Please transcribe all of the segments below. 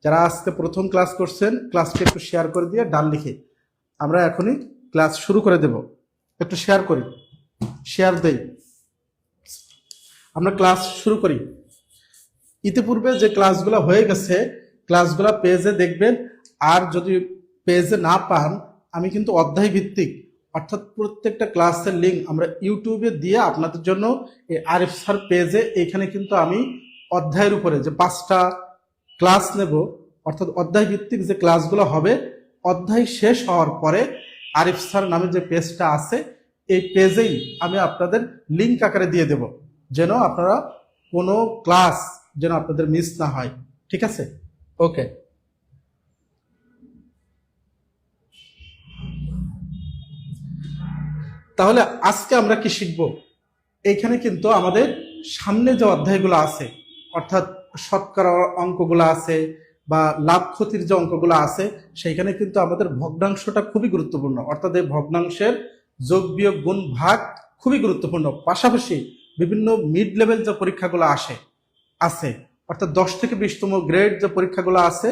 যারা আজকে প্রথম ক্লাস করছেন ক্লাসটি একটু শেয়ার করে দিয়ে ডান লিখে আমরা এখনই ক্লাস শুরু করে দেব। একটু শেয়ার করি, শেয়ার দেই, আমরা ক্লাস শুরু করি। ইতিপূর্বে যে ক্লাসগুলো হয়ে গেছে ক্লাসগুলো পেজে দেখবেন, আর যদি পেজে না পান আমি কিন্তু অধ্যায় ভিত্তিক অর্থাৎ প্রত্যেকটা ক্লাসের লিঙ্ক আমরা ইউটিউবে দিয়ে আপনাদের জন্য এই আরিফ স্যার পেজে এখানে কিন্তু আমি অধ্যায়ের উপরে যে 5টা ক্লাস নেব অর্থাৎ অধ্যায় ভিত্তিক যে ক্লাসগুলো হবে অধ্যায় শেষ হওয়ার পরে আরিফ স্যার নামে যে পেজটা আছে এই পেজেই আমি আপনাদের লিঙ্ক আকারে দিয়ে দেব, যেন আপনারা কোনো ক্লাস যেন আপনাদের মিস না হয়। ঠিক আছে? ওকে, তাহলে আজকে আমরা কি শিখব? এইখানে কিন্তু আমাদের সামনে যে অধ্যায়গুলো আছে অর্থাৎ শতকরা অঙ্কগুলো আছে বা লাভ ক্ষতির যে অঙ্কগুলো আছে সেইখানে কিন্তু আমাদের ভগ্নাংশটা খুবই গুরুত্বপূর্ণ, অর্থাৎ এই ভগ্নাংশের যোগ বিয়োগ গুণ ভাগ খুবই গুরুত্বপূর্ণ। পাশাপাশি বিভিন্ন মিড লেভেল যে পরীক্ষাগুলো আছে অর্থাৎ 10 থেকে 20তম গ্রেড যে পরীক্ষাগুলো আছে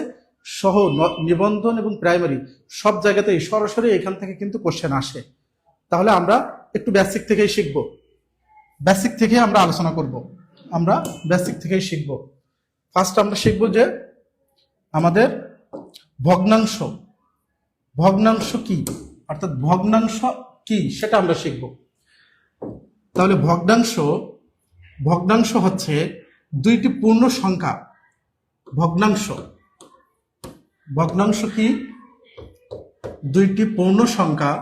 সহ নিবন্ধন এবং প্রাইমারি সব জায়গাতেই সরাসরি এখান থেকে কিন্তু কোশ্চেন আসে। তাহলে আমরা একটু বেসিক থেকেই শিখব, বেসিক থেকে আমরা আলোচনা করব, আমরা বেসিক থেকেই শিখব। ফার্স্ট আমরা শিখব যে আমাদের ভগ্নাংশ, ভগ্নাংশ কি অর্থাৎ ভগ্নাংশ কি সেটা আমরা শিখব। তাহলে ভগ্নাংশ হচ্ছে দুইটি পূর্ণ সংখ্যা। ভগ্নাংশ কি? দুইটি পূর্ণ সংখ্যা,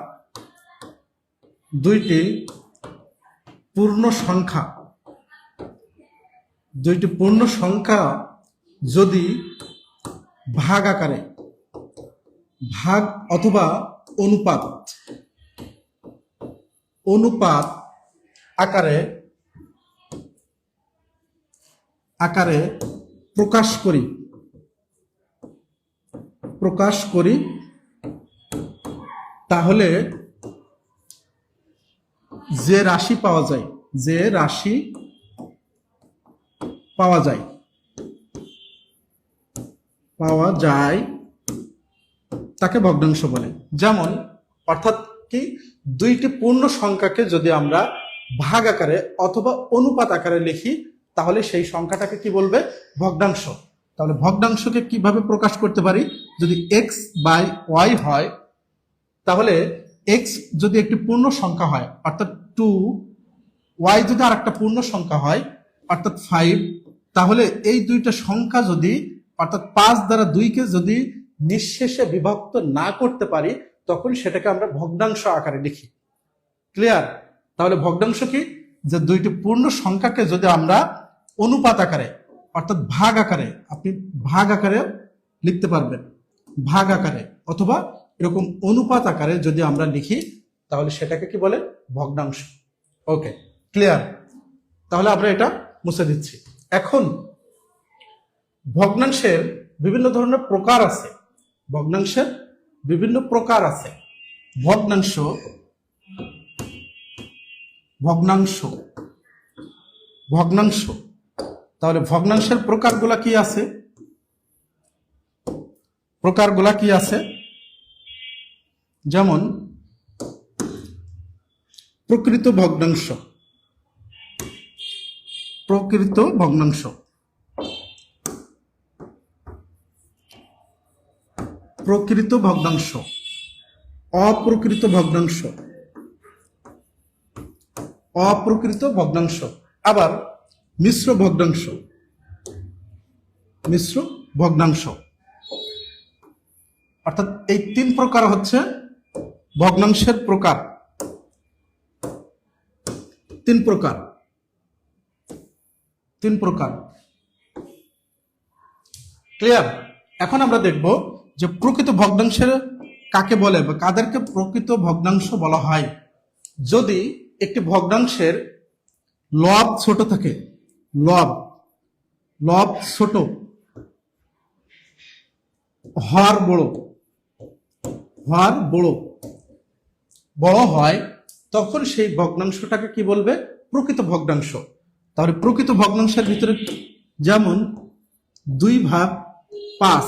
দুইটি পূর্ণ সংখ্যা যদি ভাগ আকারে, ভাগ অথবা অনুপাত আকারে প্রকাশ করি তাহলে যে রাশি পাওয়া যায় তাকে ভগ্নাংশ বলে। যেমন অর্থাৎ কি, দুইটি পূর্ণ সংখ্যাকে যদি আমরা ভাগ আকারে অথবা অনুপাত আকারে লিখি তাহলে সেই সংখ্যাটাকে কি বলবে? ভগ্নাংশ। তাহলে ভগ্নাংশকে কিভাবে প্রকাশ করতে পারি? যদি x/y হয় তাহলে x যদি একটি পূর্ণ সংখ্যা হয় অর্থাৎ 2, y যদি আর একটা পূর্ণ সংখ্যা হয় অর্থাৎ 5, তাহলে এই দুইটা সংখ্যা যদি অর্থাৎ 5 দ্বারা 2কে যদি নিঃশেষে বিভক্ত না করতে পারি তখন সেটাকে আমরা ভগ্নাংশ আকারে লিখি। ক্লিয়ার? তাহলে ভগ্নাংশ কি? যে দুইটি পূর্ণ সংখ্যাকে যদি আমরা অনুপাত আকারে অর্থাৎ ভাগ আকারে, আপনি ভাগ আকারে লিখতে পারবেন, ভাগ আকারে অথবা এরকম অনুপাত আকারে যদি আমরা লিখি তাহলে সেটাকে কি বলে? ভগ্নাংশ। ওকে, ক্লিয়ার? তাহলে আমরা এটা মুছে দিচ্ছি। এখন ভগ্নাংশের বিভিন্ন ধরনের প্রকার আছে, ভগ্নাংশ। তাহলে ভগ্নাংশের প্রকারগুলা কি আছে? যেমন প্রকৃত ভগ্নাংশ, অপ্রকৃত ভগ্নাংশ, আবার মিশ্র ভগ্নাংশ। অর্থাৎ এই 3 প্রকার হচ্ছে ভগ্নাংশের প্রকার। 3 প্রকার। ক্লিয়ার? এখন আমরা দেখব যে প্রকৃত ভগ্নাংশের কাকে বলে বা কাদেরকে প্রকৃত ভগ্নাংশ বলা হয়। যদি একটি ভগ্নাংশের লব ছোট থাকে, লব ছোট, হর বড় হয় তখন সেই ভগ্নাংশটাকে কি বলবে? প্রকৃত ভগ্নাংশ। তাহলে প্রকৃত ভগ্নাংশের ভিতরে যেমন 2/3 5।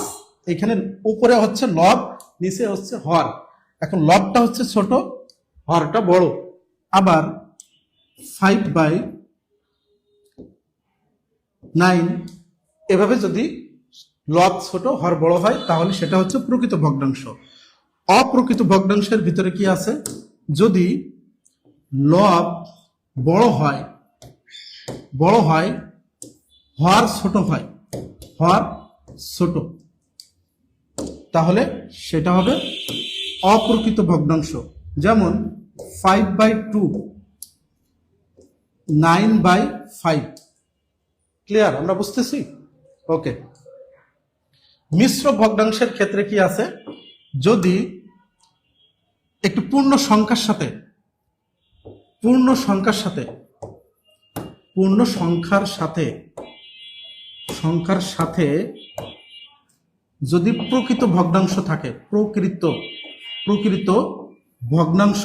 এখানে উপরে হচ্ছে লব, নিচে হচ্ছে হর। এখন লবটা হচ্ছে ছোট, হরটা বড়। আবার 5/9 এভাবে যদি লব ছোট হর বড় হয় তাহলে সেটা হচ্ছে প্রকৃত ভগ্নাংশ। অপ্রকৃত ভগ্নাংশের ভিতরে কি আছে? যদি লব বড় হয় হর ছোট হয়, হর ছোট, তাহলে সেটা হবে অপ্রকৃত ভগ্নাংশ। যেমন 5/2, 9/5। ক্লিয়ার? আমরা বুঝতেছি? ওকে। মিশ্র ভগ্নাংশের ক্ষেত্রে কি আছে? যদি একটি পূর্ণ সংখ্যার সাথে যদি প্রকৃত ভগ্নাংশ থাকে, প্রকৃত ভগ্নাংশ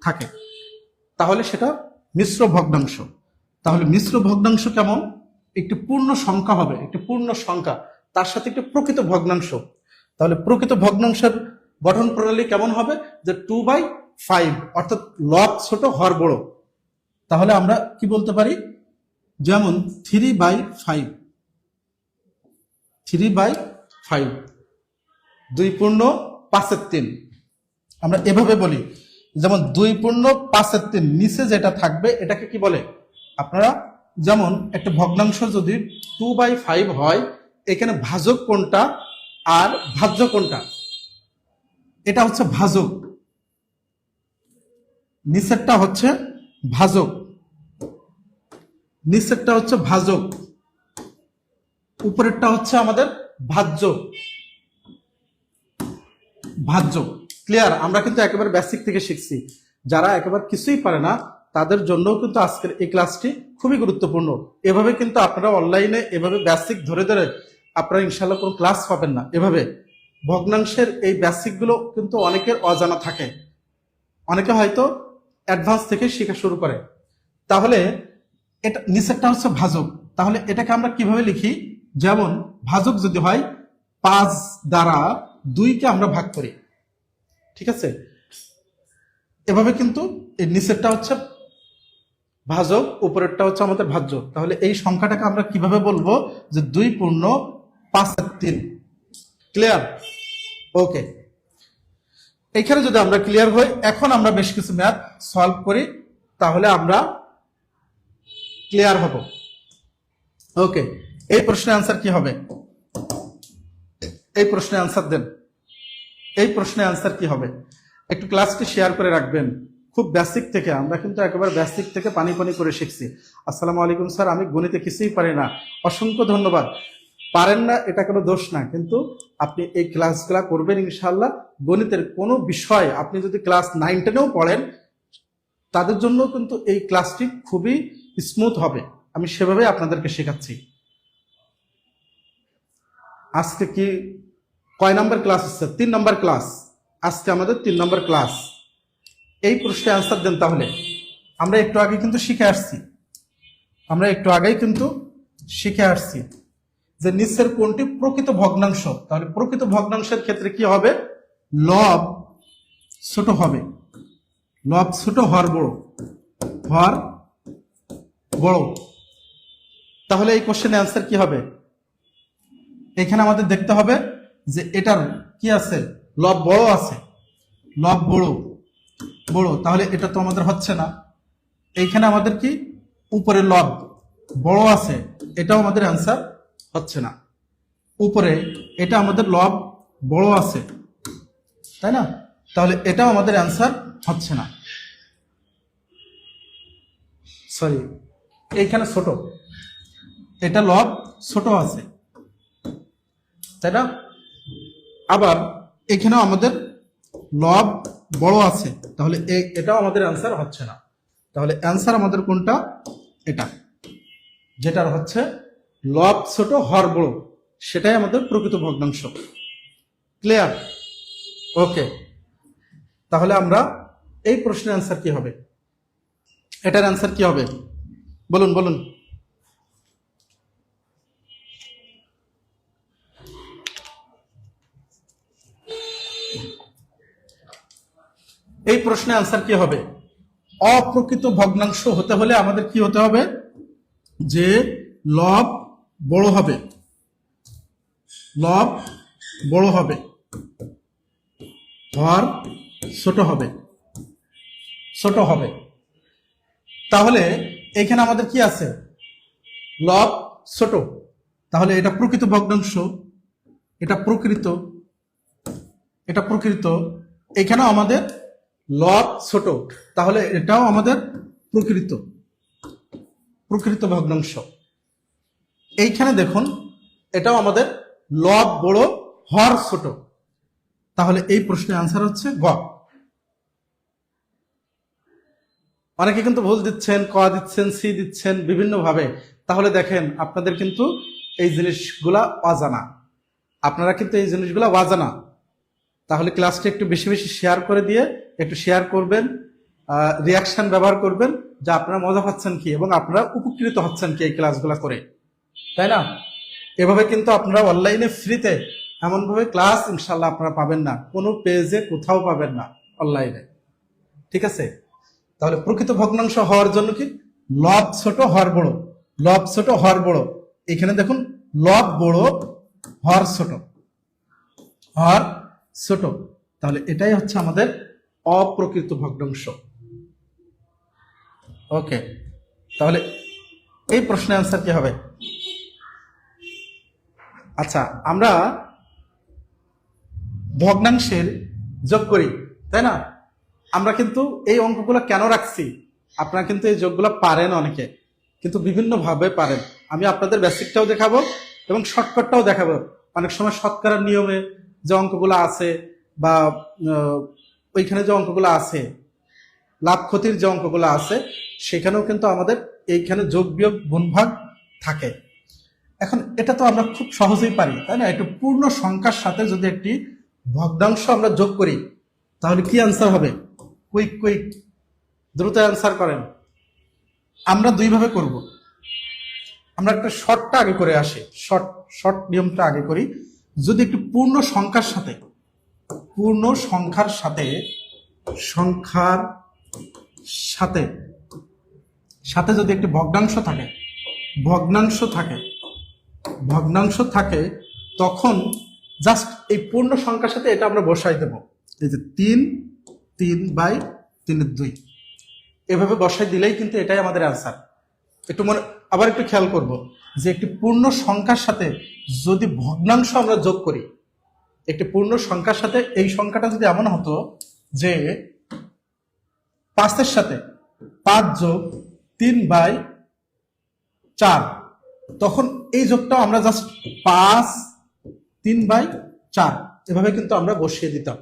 থাকে তাহলে সেটা মিশ্র ভগ্নাংশ। তাহলে মিশ্র ভগ্নাংশ কেমন? একটি পূর্ণ সংখ্যা হবে, একটি পূর্ণ সংখ্যা, তার সাথে একটি প্রকৃত ভগ্নাংশ। তাহলে প্রকৃত ভগ্নাংশের গঠন প্রণালী কেমন হবে? যে 2/5, অর্থাৎ লব ছোট হর বড়। তাহলে আমরা কি বলতে পারি? যেমন 3/5, 2/5 আমরা এভাবে বলি। যেমন 2/5 নিচে যেটা থাকবে এটাকে কি বলে? আপনারা যেমন একটা ভগ্নাংশ যদি 2/5 হয়, এখানে ভাজক কোনটা আর ভাজ্য কোনটা? এটা হচ্ছে ভাজক, নিচেরটা হচ্ছে ভাজক, উপরেরটা হচ্ছে আমাদের ভাজ্য। ক্লিয়ার? আমরা কিন্তু একেবারে বেসিক থেকে শিখছি। যারা একেবারে কিছুই পারে না তাদের জন্যও কিন্তু আজকের এই ক্লাসটি খুবই গুরুত্বপূর্ণ। এভাবে কিন্তু আপনারা অনলাইনে এভাবে বেসিক ধরে আপনারা ইনশাল্লাহ কোনো ক্লাস পাবেন না। এভাবে ভগ্নাংশের এই বেসিক গুলো কিন্তু অনেকের অজানা থাকে, অনেকে হয়তো অ্যাডভান্স থেকে শেখা শুরু করে। তাহলে এটা নিচেরটা হচ্ছে ভাজক, তাহলে এটাকে আমরা কিভাবে লিখি? যেমন ভাজক যদি হয় 5 দ্বারা 2কে আমরা ভাগ করি, ঠিক আছে? এভাবে কিন্তু এই নিচেরটা হচ্ছে ভাজক, উপরেরটা হচ্ছে আমাদের ভাজ্য। তাহলে এই সংখ্যাটাকে আমরা কিভাবে বলবো? যে 2/5। ক্লিয়ার? ওকে। এখানে যদি আমরা ক্লিয়ার হই, এখন আমরা বেশ কিছু ম্যাথ সলভ করি, তাহলে আমরা ক্লিয়ার হব। ওকে, এই প্রশ্নের আনসার কি হবে? এই প্রশ্নের আনসার দেন। এই প্রশ্নের আনসার কি হবে? একটু ক্লাসটি শেয়ার করে রাখবেন। খুব বেসিক থেকে, আমরা কিন্তু একেবারে বেসিক থেকে পানি করে শিখছি। আসসালামু আলাইকুম স্যার, আমি গণিতে কিছুই পারি না। অসংখ্য ধন্যবাদ। পারেন না এটা কোনো দোষ না, কিন্তু আপনি এই ক্লাসগুলা করবেন ইনশাআল্লাহ। গণিতের কোনো বিষয় আপনি যদি ক্লাস 9-10-এও পড়েন, তাদের জন্য কিন্তু এই ক্লাসটি খুবই স্মুথ হবে। আমি সেভাবে আপনাদেরকে শেখাচ্ছি। আজকে কি কয় নাম্বার ক্লাস হচ্ছে? 3 নাম্বার ক্লাস। আজকে আমাদের 3 নাম্বার ক্লাস। এই প্রশ্নে আনসার দেন। তাহলে আমরা একটু আগে কিন্তু শিখে আসছি যে নিচের কোনটি প্রকৃত ভগ্নাংশ। তাহলে প্রকৃত ভগ্নাংশের ক্ষেত্রে কি হবে? লব ছোট হবে, লব ছোট হর বড়। তাহলে এই কোশ্চেনে অ্যান্সার কি হবে? এখানে আমাদের দেখতে হবে যে এটার কি আছে? লব বড় আছে, লব বড়, তাহলে এটা তো আমাদের হচ্ছে না। এইখানে আমাদের কি উপরে লব বড় আছে, এটাও আমাদের অ্যান্সার হচ্ছে না। উপরে এটা আমাদের লব বড় আছে, তাই না? তাহলে এটাও আমাদের অ্যান্সার হচ্ছে না। সরি, এইখানে ছোট, এটা লব ছোট আছে, তাই না? আবার এখানেও আমাদের লব বড় আছে, তাহলে এটাও আমাদের অ্যান্সার হচ্ছে না। তাহলে অ্যান্সার আমাদের কোনটা? এটা, যেটার হচ্ছে লব ছোট হর বড়, সেটাই আমাদের প্রকৃত ভগ্নাংশ। ক্লিয়ার? ওকে। তাহলে আমরা এই প্রশ্নের অ্যান্সার কি হবে? এটার অ্যান্সার কি হবে? বলুন। এই প্রশ্নের আনসার কি হবে? অপ্রকৃত ভগ্নাংশ হতে হলে আমাদের কি হতে হবে? যে লব বড় হবে, লব বড় হবে, হর ছোট হবে, ছোট হবে। তাহলে এখানে আমাদের কি আছে? লব ছোট, তাহলে এটা প্রকৃত ভগ্নাংশ, এটা প্রকৃত, এটা প্রকৃত। এখানেও আমাদের লব ছোট, তাহলে এটাও আমাদের প্রকৃত, প্রকৃত ভগ্নাংশ। এইখানে দেখুন এটাও আমাদের লব বড়, হর ছোট, তাহলে এই প্রশ্নের আনসার হচ্ছে গ। অনেকে কিন্তু ভুল দিচ্ছেন, ক দিচ্ছেন, সি দিচ্ছেন বিভিন্ন ভাবে। তাহলে দেখেন আপনাদের কিন্তু এই জিনিসগুলা অজানা, আপনারা কিন্তু এই জিনিসগুলা অজানা। তাহলে ক্লাসটা একটু বেশি বেশি শেয়ার করে দিয়ে একটু শেয়ার করবেন, রিয়াকশন ব্যবহার করবেন, যে আপনারা মজা পাচ্ছেন কি এবং আপনারা উপকৃত হচ্ছেন কি এই ক্লাসগুলা করে, তাই না? এভাবে কিন্তু আপনারা অনলাইনে ফ্রিতে এমনভাবে ক্লাস ইনশাল্লাহ আপনারা পাবেন না, কোনো পেজে কোথাও পাবেন না অনলাইনে, ঠিক আছে? তাহলে প্রকৃত ভগ্নাংশ হওয়ার জন্য কি? লব ছোট হর বড়, লব ছোট হর বড়। এখানে দেখুন লব বড়, হর ছোট, হর ছোট, তাহলে এটাই হচ্ছে আমাদের অপ্রকৃত ভগ্নাংশ। ওকে, তাহলে এই প্রশ্নের আনসার কি হবে? আচ্ছা, আমরা ভগ্নাংশের যোগ করি, তাই না? আমরা কিন্তু এই অঙ্কগুলো কেন রাখছি? আপনারা কিন্তু এই যোগগুলো পারেন অনেকে, কিন্তু বিভিন্ন ভাবে পারেন। আমি আপনাদের বেসিকটাও দেখাবো এবং শর্টকাটটাও দেখাবো। অনেক সময় শতকরার নিয়মে যে অঙ্কগুলো আছে বা ওইখানে যে অঙ্কগুলো আছে, লাভ ক্ষতির যে অঙ্কগুলো আছে, সেখানেও কিন্তু আমাদের এইখানে যোগ বিয়োগ গুণভাগ থাকে। এখন এটা তো আমরা খুব সহজেই পারি, তাই না? একটু পূর্ণ সংখ্যার সাথে যদি একটি ভগ্নাংশ আমরা যোগ করি তাহলে কি আনসার হবে? কুইক কুইক, দ্রুত আনসার করেন। আমরা দুইভাবে করব। আমরা একটা শর্টটা আগে করে আসি, শর্ট শর্ট নিয়মটা আগে করি। যদি একটু পূর্ণ সংখ্যার সাথে, পূর্ণ সংখ্যার সাথে, সংখ্যার সাথে সাথে যদি একটি ভগ্নাংশ থাকে, ভগ্নাংশ থাকে, ভগ্নাংশ থাকে, তখন জাস্ট এই পূর্ণ সংখ্যার সাথে এটা আমরা বসাই দেব। এই যে 3/3/2 এভাবে বসাই দিলেই কিন্তু এটাই আমাদের অ্যান্সার। একটু মনে আবার একটু খেয়াল করব যে একটি পূর্ণ সংখ্যার সাথে যদি ভগ্নাংশ আমরা যোগ করি, একটি পূর্ণ সংখ্যার সাথে এই সংখ্যাটা যদি এমন হতো যে 5 এর সাথে 5 যোগ 3/4, তখন এই যোগটাও আমরা জাস্ট 5 3/4 এভাবে কিন্তু আমরা বসিয়ে দিতাম।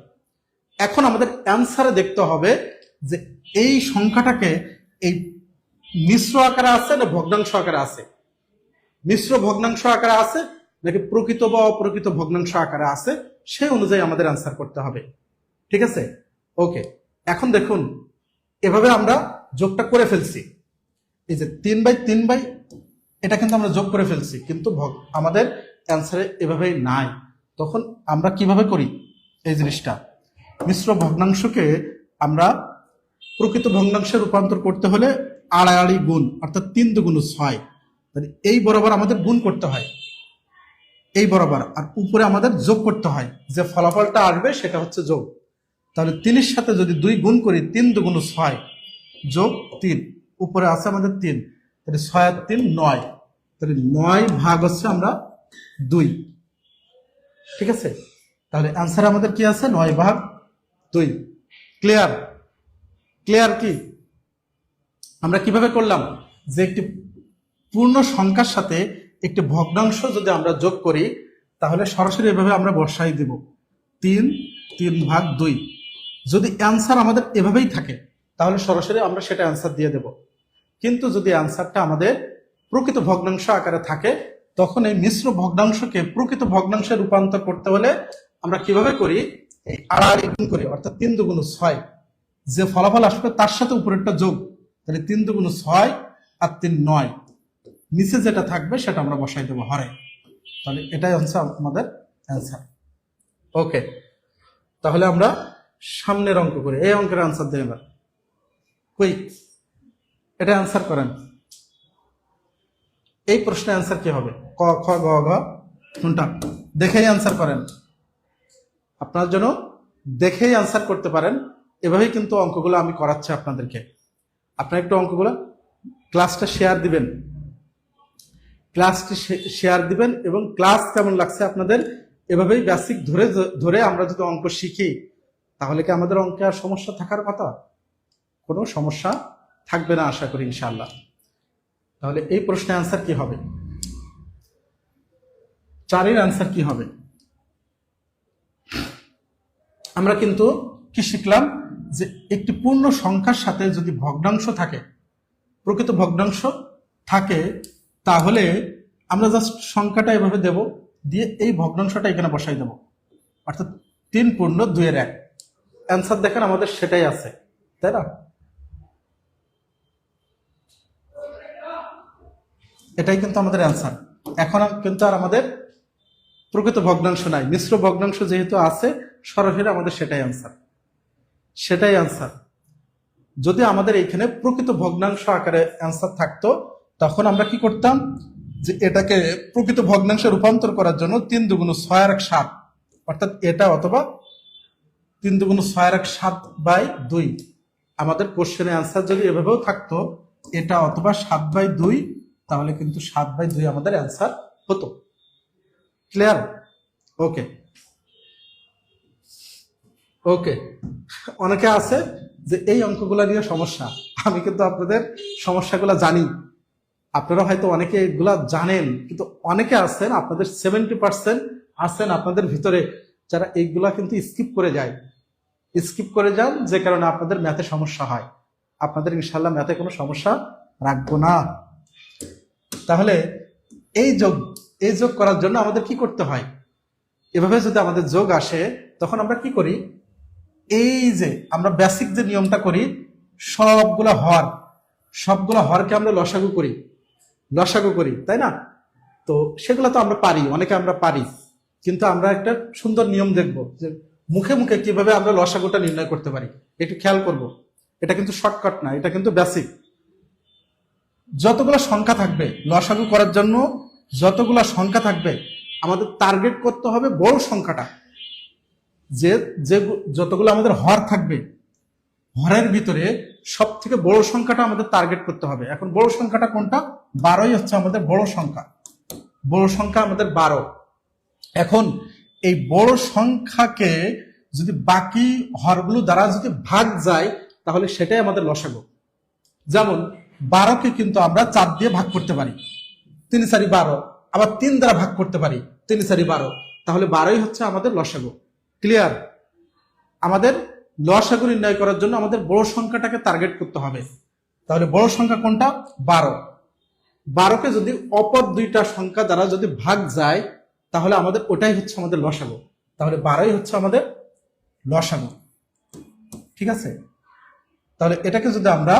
এখন আমাদের অ্যান্সারে দেখতে হবে যে এই সংখ্যাটাকে এই মিশ্র আকারে আছে না ভগ্নাংশ আকারে আছে, মিশ্র ভগ্নাংশ আকারে আছে নাকি প্রকৃত বা অপ্রকৃত ভগ্নাংশ আকারে আছে, সেই অনুযায়ী আমাদের অ্যান্সার করতে হবে, ঠিক আছে? ওকে, এখন দেখুন এভাবে আমরা যোগটা করে ফেলছি। এই যে 3/3 এটা কিন্তু আমরা যোগ করে ফেলছি, কিন্তু আমাদের অ্যান্সারে এভাবেই নাই। তখন আমরা কিভাবে করি এই জিনিসটা? মিশ্র ভগ্নাংশকে আমরা প্রকৃত ভগ্নাংশে রূপান্তর করতে হলে আড়াআড়ি গুণ, অর্থাৎ 3 × 6, তাহলে এই বরাবর আমাদের গুণ করতে হয়, এই বরাবর, আর উপরে আমাদের যোগ করতে হয়। যে ফলাফলটা আসবে সেটা হচ্ছে যোগ। তাহলে 3 এর সাথে যদি 2 গুণ করি, 3 × 6 যোগ 3, উপরে আছে আমাদের 3, তাহলে 6 আর 3 9, তাহলে 9 ভাগ হচ্ছে আমরা 2, ঠিক আছে? তাহলে অ্যান্সার আমাদের কি আছে? 9/2। ক্লিয়ার? ক্লিয়ার কি? আমরা কিভাবে করলাম যে একটি পূর্ণ সংখ্যার সাথে একটি ভগ্নাংশ যদি আমরা যোগ করি তাহলে সরাসরি এভাবে আমরা বসাই দেব 3/2। যদি অ্যান্সার আমাদের এভাবেই থাকে তাহলে সরাসরি আমরা সেটা অ্যান্সার দিয়ে দেব। কিন্তু যদি অ্যান্সারটা আমাদের প্রকৃত ভগ্নাংশ আকারে থাকে তখন এই মিশ্র ভগ্নাংশকে প্রকৃত ভগ্নাংশে রূপান্তর করতে হলে আমরা কিভাবে করি? এই আড়াআড়ি গুণ করি, অর্থাৎ 3 × 6, যে ফলাফল আসবে তার সাথে উপরেরটা যোগ, তাহলে 3 × 6 আর 3 9, নিচে যেটা থাকবে সেটা আমরা বসাই দেবো হরে। তাহলে এটাই হচ্ছে আমাদের অ্যান্সার। ওকে, তাহলে আমরা সামনের অঙ্ক করি। এই অঙ্কের আনসার দেন এবার, কুইক, এটা আনসার করেন। এই প্রশ্নের আনসার কি হবে? ক, খ, গ, ঘ কোনটা? দেখেই আনসার করেন। আপনার জন্য দেখেই আনসার করতে পারেন। এভাবেই কিন্তু অঙ্কগুলো আমি করাচ্ছি আপনাদেরকে। আপনারা একটু অঙ্কগুলো ক্লাসটা শেয়ার দিবেন, ক্লাসটি শেয়ার দিবেন, এবং ক্লাস কেমন লাগছে আপনাদের এভাবেই বেসিক ধরে ধরে আমরা যদি অঙ্ক শিখি তাহলে কি আমাদের অঙ্কে আর সমস্যা থাকার কথা? কোনো সমস্যা থাকবে না আশা করি ইনশাআল্লাহ। তাহলে এই প্রশ্নের আনসার কি হবে? 4-এর আনসার কি হবে? আমরা কিন্তু কি শিখলাম যে একটি পূর্ণ সংখ্যার সাথে যদি ভগ্নাংশ থাকে, প্রকৃত ভগ্নাংশ থাকে, তাহলে আমরা জাস্ট সংখ্যাটা এভাবে দেব, দিয়ে এই ভগ্নাংশটা এখানে বসাই দেব, অর্থাৎ 3 পূর্ণ 2-এর 1। অ্যান্সার দেখেন আমাদের সেটাই আছে, তাই না? এটাই কিন্তু আমাদের অ্যান্সার। এখন কিন্তু আর আমাদের প্রকৃত ভগ্নাংশ নাই, মিশ্র ভগ্নাংশ যেহেতু আছে, সরাসরি আমাদের সেটাই অ্যান্সার, সেটাই অ্যান্সার। যদি আমাদের এখানে প্রকৃত ভগ্নাংশ আকারে অ্যান্সার থাকতো তখন আমরা কি করতাম, যে এটাকে প্রকৃত ভগ্নাংশে রূপান্তর করার জন্য 3 দুগুণ 6 আর 7, অর্থাৎ এটা অথবা 3 দুগুণ 6 আর 7/2। আমাদের কোশ্চেনের অ্যান্সার যদি এভাবেও থাকতো এটা অথবা 7/2, তাহলে কিন্তু 7/2 আমাদের অ্যান্সার হতো। ক্লিয়ার? ওকে ওকে। অনেকে আছে যে এই অঙ্কগুলা নিয়ে সমস্যা, আমি কিন্তু আপনাদের সমস্যাগুলো জানি, আপনারা হয়তো অনেকে এগুলা জানেন, কিন্তু অনেকে আছেন, আপনাদের 70% আছেন আপনাদের ভিতরে যারা এইগুলা কিন্তু স্কিপ করে যান, যে কারণে আপনাদের ম্যাথে সমস্যা হয়। আপনাদের ইনশাল্লাহ ম্যাথে কোনো সমস্যা রাখবো না। তাহলে এই যোগ করার জন্য আমাদের কি করতে হয়? এভাবে যদি আমাদের যোগ আসে তখন আমরা কি করি, এই যে আমরা বেসিক যে নিয়মটা করি, সবগুলা হরকে আমরা লসাগু করি, তাই না? তো সেগুলো তো আমরা পারি, অনেকে আমরা পারি, কিন্তু আমরা একটা সুন্দর নিয়ম দেখব যে মুখে মুখে কিভাবে আমরা লসাগুটা নির্ণয় করতে পারি। একটু খেয়াল করব, এটা কিন্তু শর্টকাট না, এটা কিন্তু বেসিক। যতগুলো সংখ্যা থাকবে লসাগু করার জন্য, যতগুলো সংখ্যা থাকবে আমাদের টার্গেট করতে হবে বড় সংখ্যাটা। যে যতগুলো আমাদের হর থাকবে, হরের ভিতরে সব থেকে বড় সংখ্যাটা আমাদের টার্গেট করতে হবে। এখন বড় সংখ্যাটা কোনটা? 12ই হচ্ছে আমাদের বড় সংখ্যা। বড় সংখ্যা আমাদের 12। এখন এই বড় সংখ্যাকে যদি বাকি হরগুলো দ্বারা যদি ভাগ যায় তাহলে সেটাই আমাদের লসাগু। যেমন 12কে কিন্তু আমরা 4 দিয়ে ভাগ করতে পারি, 3 4 12, আবার 3 দ্বারা ভাগ করতে পারি, 3 4 12, তাহলে 12ই হচ্ছে আমাদের লসাগু। ক্লিয়ার? আমাদের লসাগু নির্ণয় করার জন্য আমাদের বড় সংখ্যাটাকে টার্গেট করতে হবে। তাহলে বড় সংখ্যা কোনটা? 12। 12কে যদি অপর দুইটা সংখ্যা দ্বারা যদি ভাগ যায় তাহলে আমাদের ওটাই হচ্ছে আমাদের লসাগু। তাহলে 12ই হচ্ছে আমাদের লসাগু। ঠিক আছে? তাহলে এটাকে যদি আমরা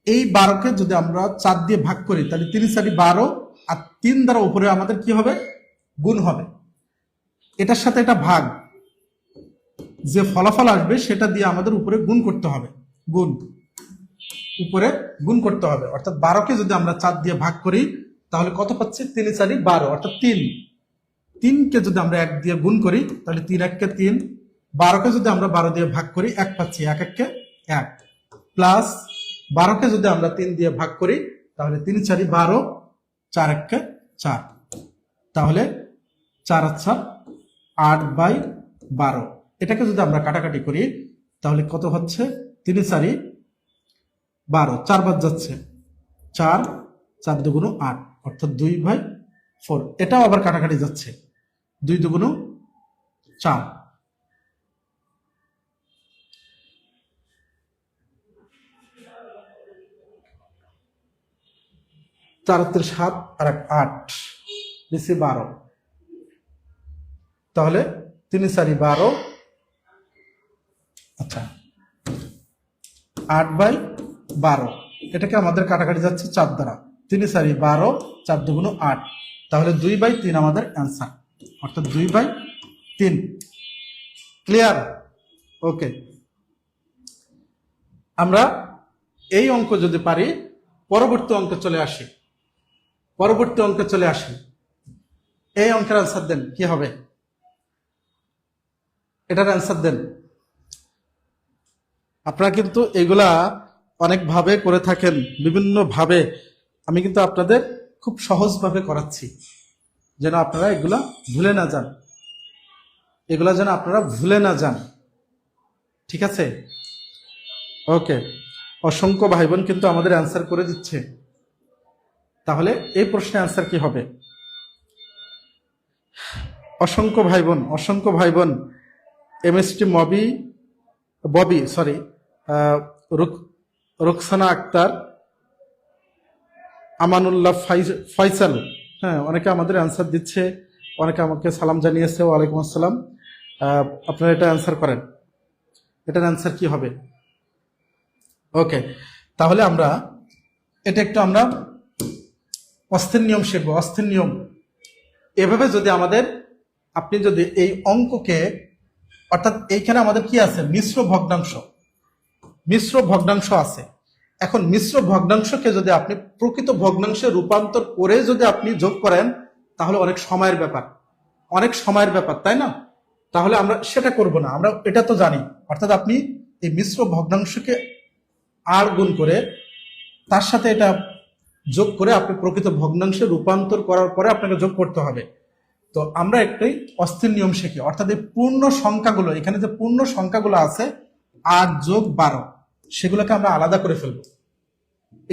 এই 12কে যদি আমরা 4 দিয়ে ভাগ করি তাহলে 3 4 12, আর 3 দ্বারা উপরে আমাদের কি হবে? গুণ হবে। এটার সাথে এটা ভাগ, যে ফলাফল আসবে সেটা দিয়ে আমাদের উপরে গুণ করতে হবে, উপরে গুণ করতে হবে। অর্থাৎ 12কে যদি আমরা 4 দিয়ে ভাগ করি তাহলে কত পাচ্ছি? 3 4 12, অর্থাৎ 3কে যদি আমরা 1 দিয়ে গুণ করি তাহলে 3 1 কে 3, 12কে যদি আমরা 12 দিয়ে ভাগ করি 1 পাচ্ছি, 1 1 কে 1, প্লাস 12কে যদি আমরা 3 দিয়ে ভাগ করি তাহলে 3 4 12, 4 1 কে 4, তাহলে 4 আচ্ছা 8/12। এটাকে যদি আমরা কাটাকাটি করি তাহলে কত হচ্ছে? 3 4 12, 4 বাদ যাচ্ছে, 4 4 দুগুণ 8, অর্থাৎ 2/4। এটাও আবার কাটাকাটি যাচ্ছে, 2 দুগুণ 4। চার 7 আর 8 নিচে 12, তাহলে 3 4 12, আচ্ছা 8/12। এটাকে আমাদের কাটাকাটি যাচ্ছে 4 দ্বারা, 3 4 12, 4 দুগুণ 8, তাহলে 2/3 আমাদের অ্যান্সার, অর্থাৎ 2/3। ক্লিয়ার? ওকে, আমরা এই অঙ্ক যদি পারি পরবর্তী অঙ্কে চলে আসি। পরবর্তী অঙ্কে চলে আসি। এই অঙ্কের আনসার দেন, কি হবে? এটার আনসার দেন। আপনারা কিন্তু এগুলা অনেক ভাবে করে থাকেন, বিভিন্ন ভাবে। আমি কিন্তু আপনাদের খুব সহজভাবে করাচ্ছি, যেন আপনারা এগুলা ভুলে না যান, এগুলা যেন আপনারা ভুলে না যান। ঠিক আছে? ওকে, অসংখ্য ভাই বোন কিন্তু আমাদের অ্যান্সার করে দিচ্ছে। তাহলে এই প্রশ্নের অ্যান্সার কি হবে? অসংখ্য ভাই বোন এমএসটি ববি সরি রুকসানা আক্তার, আমানুল্লাহ ফয়সাল, হ্যাঁ, অনেকে আমাদের অ্যান্সার দিচ্ছে, অনেকে আমাকে সালাম জানিয়েছে, ওয়ালাইকুম আসসালাম। আপনারা এটা অ্যান্সার করেন, এটার অ্যান্সার কি হবে? ওকে, তাহলে আমরা এটা একটু আমরা অস্থির নিয়ম শিখবো। অস্থির নিয়ম এভাবে যদি আমাদের, আপনি যদি এই অঙ্ককে, অর্থাৎ এইখানে আমাদের কি আছে? মিশ্র ভগ্নাংশ আছে। এখন মিশ্র ভগ্নাংশকে যদি আপনি প্রকৃত ভগ্নাংশে রূপান্তর করে যদি আপনি যোগ করেন, তাহলে অনেক সময়ের ব্যাপার, তাই না? তাহলে আমরা সেটা করব না, আমরা এটা তো জানি। অর্থাৎ আপনি এই মিশ্র ভগ্নাংশকে আর গুণ করে তার সাথে এটা যোগ করে আপনি প্রকৃত ভগ্নাংশে রূপান্তর করার পরে আপনাকে যোগ করতে হবে। তো আমরা একটাই অস্থির নিয়ম শিখি, অর্থাৎ এই পূর্ণ সংখ্যাগুলো, এখানে যে পূর্ণ সংখ্যাগুলো আছে 8 যোগ 12, সেগুলোকে আমরা আলাদা করে ফেলবো।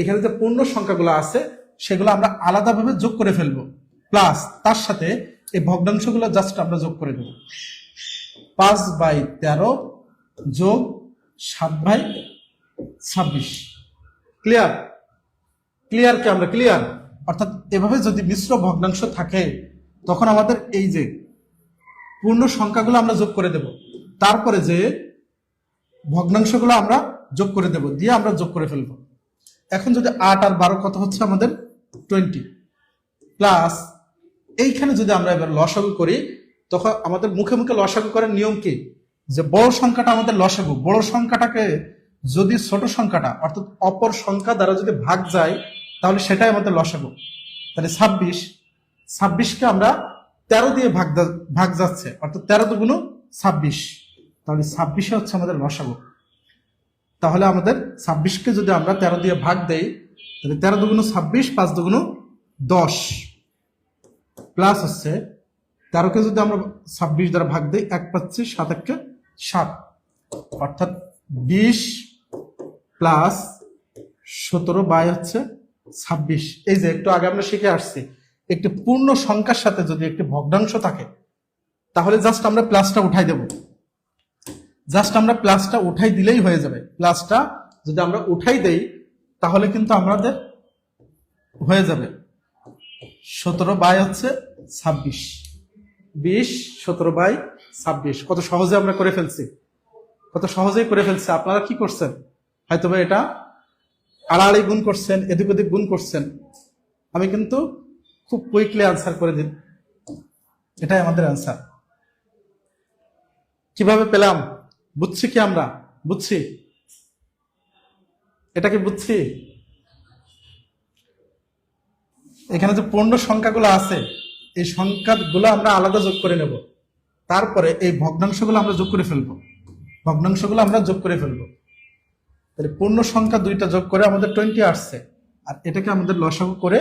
এখানে যে পূর্ণ সংখ্যাগুলো আছে সেগুলো আমরা আলাদাভাবে যোগ করে ফেলবো, প্লাস তার সাথে এই ভগ্নাংশগুলো জাস্ট আমরা যোগ করে দেবো। 5/13 যোগ 7/26। ক্লিয়ার? কি আমরা ক্লিয়ার? অর্থাৎ এভাবে যদি মিশ্র ভগ্নাংশ থাকে, তখন আমাদের এই যে পূর্ণ সংখ্যাগুলো আমরা যোগ করে দেব, তারপরে যে ভগ্নাংশগুলো আমরা যোগ করে দেব, দিয়ে আমরা যোগ করে ফেলবো। এখন যদি 8 আর 12 কত হচ্ছে আমাদের? 20, প্লাস এইখানে যদি আমরা এবার লসাগু করি, তখন আমাদের মুখে মুখে লসাগু করার নিয়ম কি? যে বড় সংখ্যাটা আমাদের লসাগু, বড় সংখ্যাটাকে যদি ছোট সংখ্যাটা অর্থাৎ অপর সংখ্যা দ্বারা যদি ভাগ যায়, তাহলে সেটাই আমাদের লসাগু। তাহলে 26কে আমরা 13 দিয়ে ভাগ যাচ্ছে, অর্থাৎ 13 দুগুণ 26, তাহলে 26 হচ্ছে আমাদের লসাগু। তাহলে আমাদের 26কে যদি আমরা 13 দিয়ে ভাগ দেই, তাহলে 13 দুগুণ 26, 5 দুগুণ 10, প্লাস হচ্ছে 13কে যদি আমরা 26 দ্বারা ভাগ দিই, 1 পাচ্ছি, 7 1 7, অর্থাৎ 20 প্লাস 17 হচ্ছে 26। এই যে একটু আগে আমরা শিখে আসছি, একটি পূর্ণ সংখ্যার সাথে যদি একটি ভগ্নাংশ থাকে, তাহলে জাস্ট আমরা প্লাসটা উঠাই দেব। জাস্ট আমরা প্লাসটা উঠাই দিলেই হয়ে যাবে। প্লাসটা যদি আমরা উঠাই দেই, তাহলে কিন্তু আমাদের হয়ে যাবে 17 হচ্ছে 26, 20 17/26। কত সহজে আমরা করে ফেলছি, কত সহজেই করে ফেলছি। আপনারা কি করছেন? হয়তো এটা আড়াআড়ি গুণ করছেন, এদিক ওদিক গুণ করছেন। আমি কিন্তু খুব কুইকলি আনসার করে দিন। এটাই আমাদের আনসার। কিভাবে পেলাম? বুঝছি কি আমরা? বুঝছি, এটা কি বুঝছি? এখানে যে পূর্ণ সংখ্যাগুলো আছে, এই সংখ্যাগুলো আমরা আলাদা যোগ করে নেব, তারপরে এই ভগ্নাংশগুলো আমরা যোগ করে ফেলবো। তাহলে পূর্ণ সংখ্যা দুইটা যোগ করে আমাদের 20 আসছে, আর এটাকে আমাদের লসাগু করে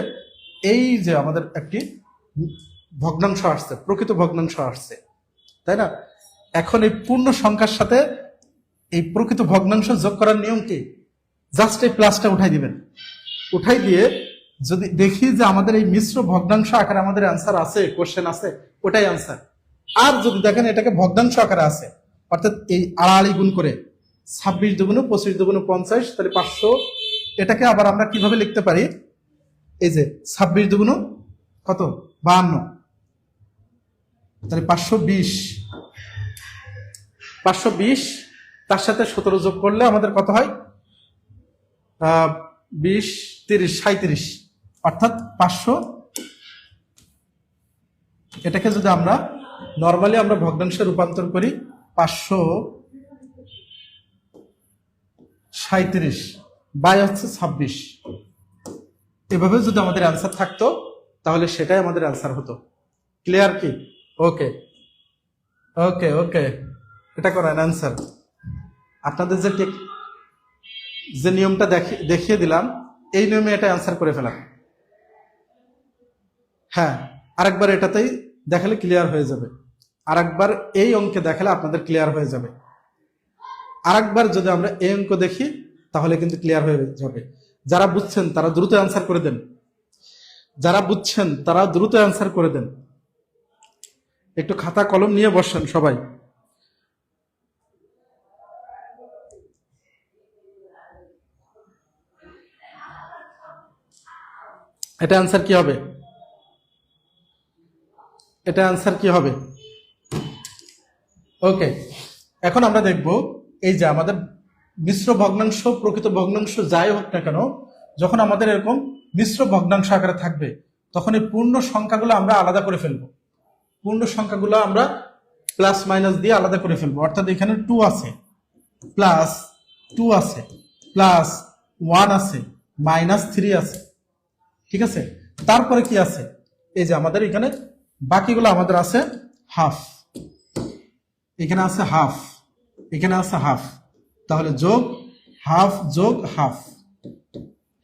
এই যে আমাদের একটি ভগ্নাংশ আসছে, প্রকৃত ভগ্নাংশ আসছে, তাই না? এখন এই পূর্ণ সংখ্যার সাথে এই প্রকৃত ভগ্নাংশ যোগ করার নিয়ম কি? জাস্ট এই প্লাসটা উঠাই দিবেন। উঠাই দিয়ে যদি দেখি যে আমাদের এই মিশ্র ভগ্নাংশ আকারে আমাদের অ্যান্সার আছে, কোশ্চেন আছে, ওটাই অ্যান্সার। আর যদি দেখেন এটাকে ভগ্নাংশ আকারে আছে, অর্থাৎ এই আড়াআড়ি গুণ করে 26 দুগুণ 25 দুগুণ 50, তাহলে 500। এটাকে আবার আমরা কিভাবে লিখতে পারি? এই যে 26 দুগুণ কত? 52, তাহলে 520, তার সাথে 17 যোগ করলে আমাদের কত হয়? 20 30 37, অর্থাৎ 500। এটাকে যদি আমরা নর্মালি আমরা ভগ্নাংশে রূপান্তর করি, 537 বাই হচ্ছে 26। এভাবে যদি আমাদের অ্যান্সার থাকতো তাহলে সেটাই আমাদের অ্যান্সার হতো। ক্লিয়ার কি? ওকে ওকে ওকে, এটা করেন অ্যান্সার। আপনাদের যে নিয়মটা দেখিয়ে দিলাম এই নিয়মে এটা অ্যান্সার করে ফেলাম। হ্যাঁ, আরেকবার এটাতেই দেখালে ক্লিয়ার হয়ে যাবে। আরেকবার এই অঙ্কে দেখালে আপনাদের ক্লিয়ার হয়ে যাবে। আরেকবার যদি আমরা এই অঙ্ক দেখি তাহলে কিন্তু ক্লিয়ার হয়ে যাবে। যারা বুঝছেন তারা দ্রুত অ্যান্সার করে দেন, যারা বুঝছেন তারা দ্রুত অ্যান্সার করে দেন। একটু খাতা কলম নিয়ে বসেন সবাই। এটা অ্যান্সার কি হবে? এটা অ্যান্সার কি হবে? ওকে, এখন আমরা দেখব এই যে আমাদের মিশ্র ভগ্নাংশ প্রকৃত ভগ্নাংশ যাই হোক না কেন, যখন আমাদের এরকম মিশ্র ভগ্নাংশ আকারে থাকবে তখন এই পূর্ণ সংখ্যাগুলো আমরা আলাদা করে ফেলবো। পূর্ণ সংখ্যাগুলো আমরা প্লাস মাইনাস দিয়ে আলাদা করে ফেলবো। অর্থাৎ এখানে 2 আছে, প্লাস 2 আছে, প্লাস 1 আছে, মাইনাস 3 আছে। ঠিক আছে, তারপরে কি আছে? এই যে আমাদের এখানে বাকিগুলো আমাদের আছে হাফ, এখানে আছে হাফ, এখানে আছে হাফ, তাহলে যোগ হাফ যোগ হাফ।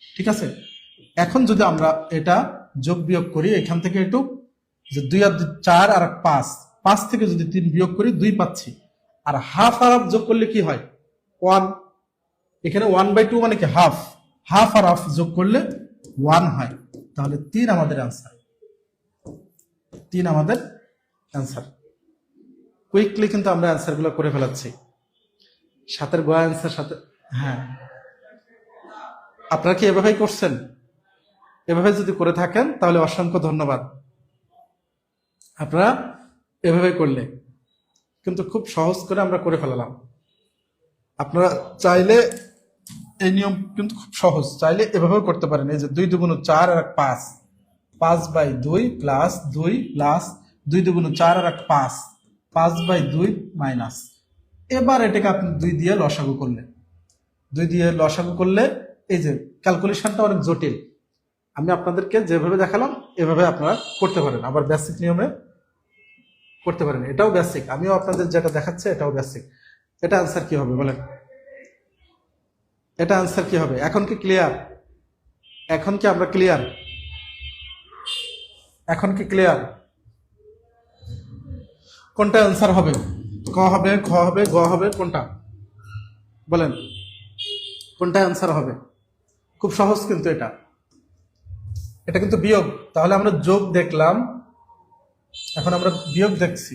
ঠিক আছে, এখন যদি আমরা এটা যোগ বিয়োগ করি এখান থেকে একটু, যে 2 আর 4 আর 5, 5 থেকে যদি 3 বিয়োগ করি 2 পাচ্ছি, আর হাফ আর হাফ যোগ করলে কি হয়? 1। এখানে 1/2 মানে কি? হাফ। হাফ আর হাফ যোগ করলে 1 হয়, তাহলে 3 আমাদের অ্যান্সার। 3 আমাদের অ্যান্সার। কুইকলি কিন্তু আমরা অ্যান্সারগুলো করে ফেলাচ্ছি। সাতের গোয়া অ্যান্সার সাথে। হ্যাঁ, আপনারা কি এভাবেই করছেন? এভাবে যদি করে থাকেন তাহলে অসংখ্য ধন্যবাদ। আপনারা এভাবে করলে কিন্তু খুব সহজ করে আমরা করে ফেলালাম। আপনারা চাইলে এই নিয়ম কিন্তু খুব সহজ, চাইলে এভাবেও করতে পারেন। এই যে 2 দুগুণ 4 আর 5, 5/2 প্লাস 2 প্লাস 2 দুগুণ 4 আর 5, 5/2 মাইনাস। এবার এটাকে আপনি 2 দিয়ে লসাগু করলে, 2 দিয়ে লসাগু করলে এই যে ক্যালকুলেশনটা অনেক জটিল। আমি আপনাদেরকে যেভাবে দেখালাম এভাবে আপনারা করতে পারেন, আবার বেসিক নিয়মে করতে পারেন। এটাও বেসিক, আমিও আপনাদের যেটা দেখাচ্ছে এটাও বেসিক। এটা আনসার কি হবে বলেন? এটা আনসার কি হবে? এখন কি ক্লিয়ার? এখন কি আমরা ক্লিয়ার? এখন কি ক্লিয়ার? কোনটা আনসার হবে? ক হবে, খ হবে, গ হবে, কোনটা বলেন? কোনটা আনসার হবে? খুব সহজ কিন্তু এটা। এটা কিন্তু বিয়োগ, তাহলে আমরা যোগ দেখলাম, এখন আমরা বিয়োগ দেখছি।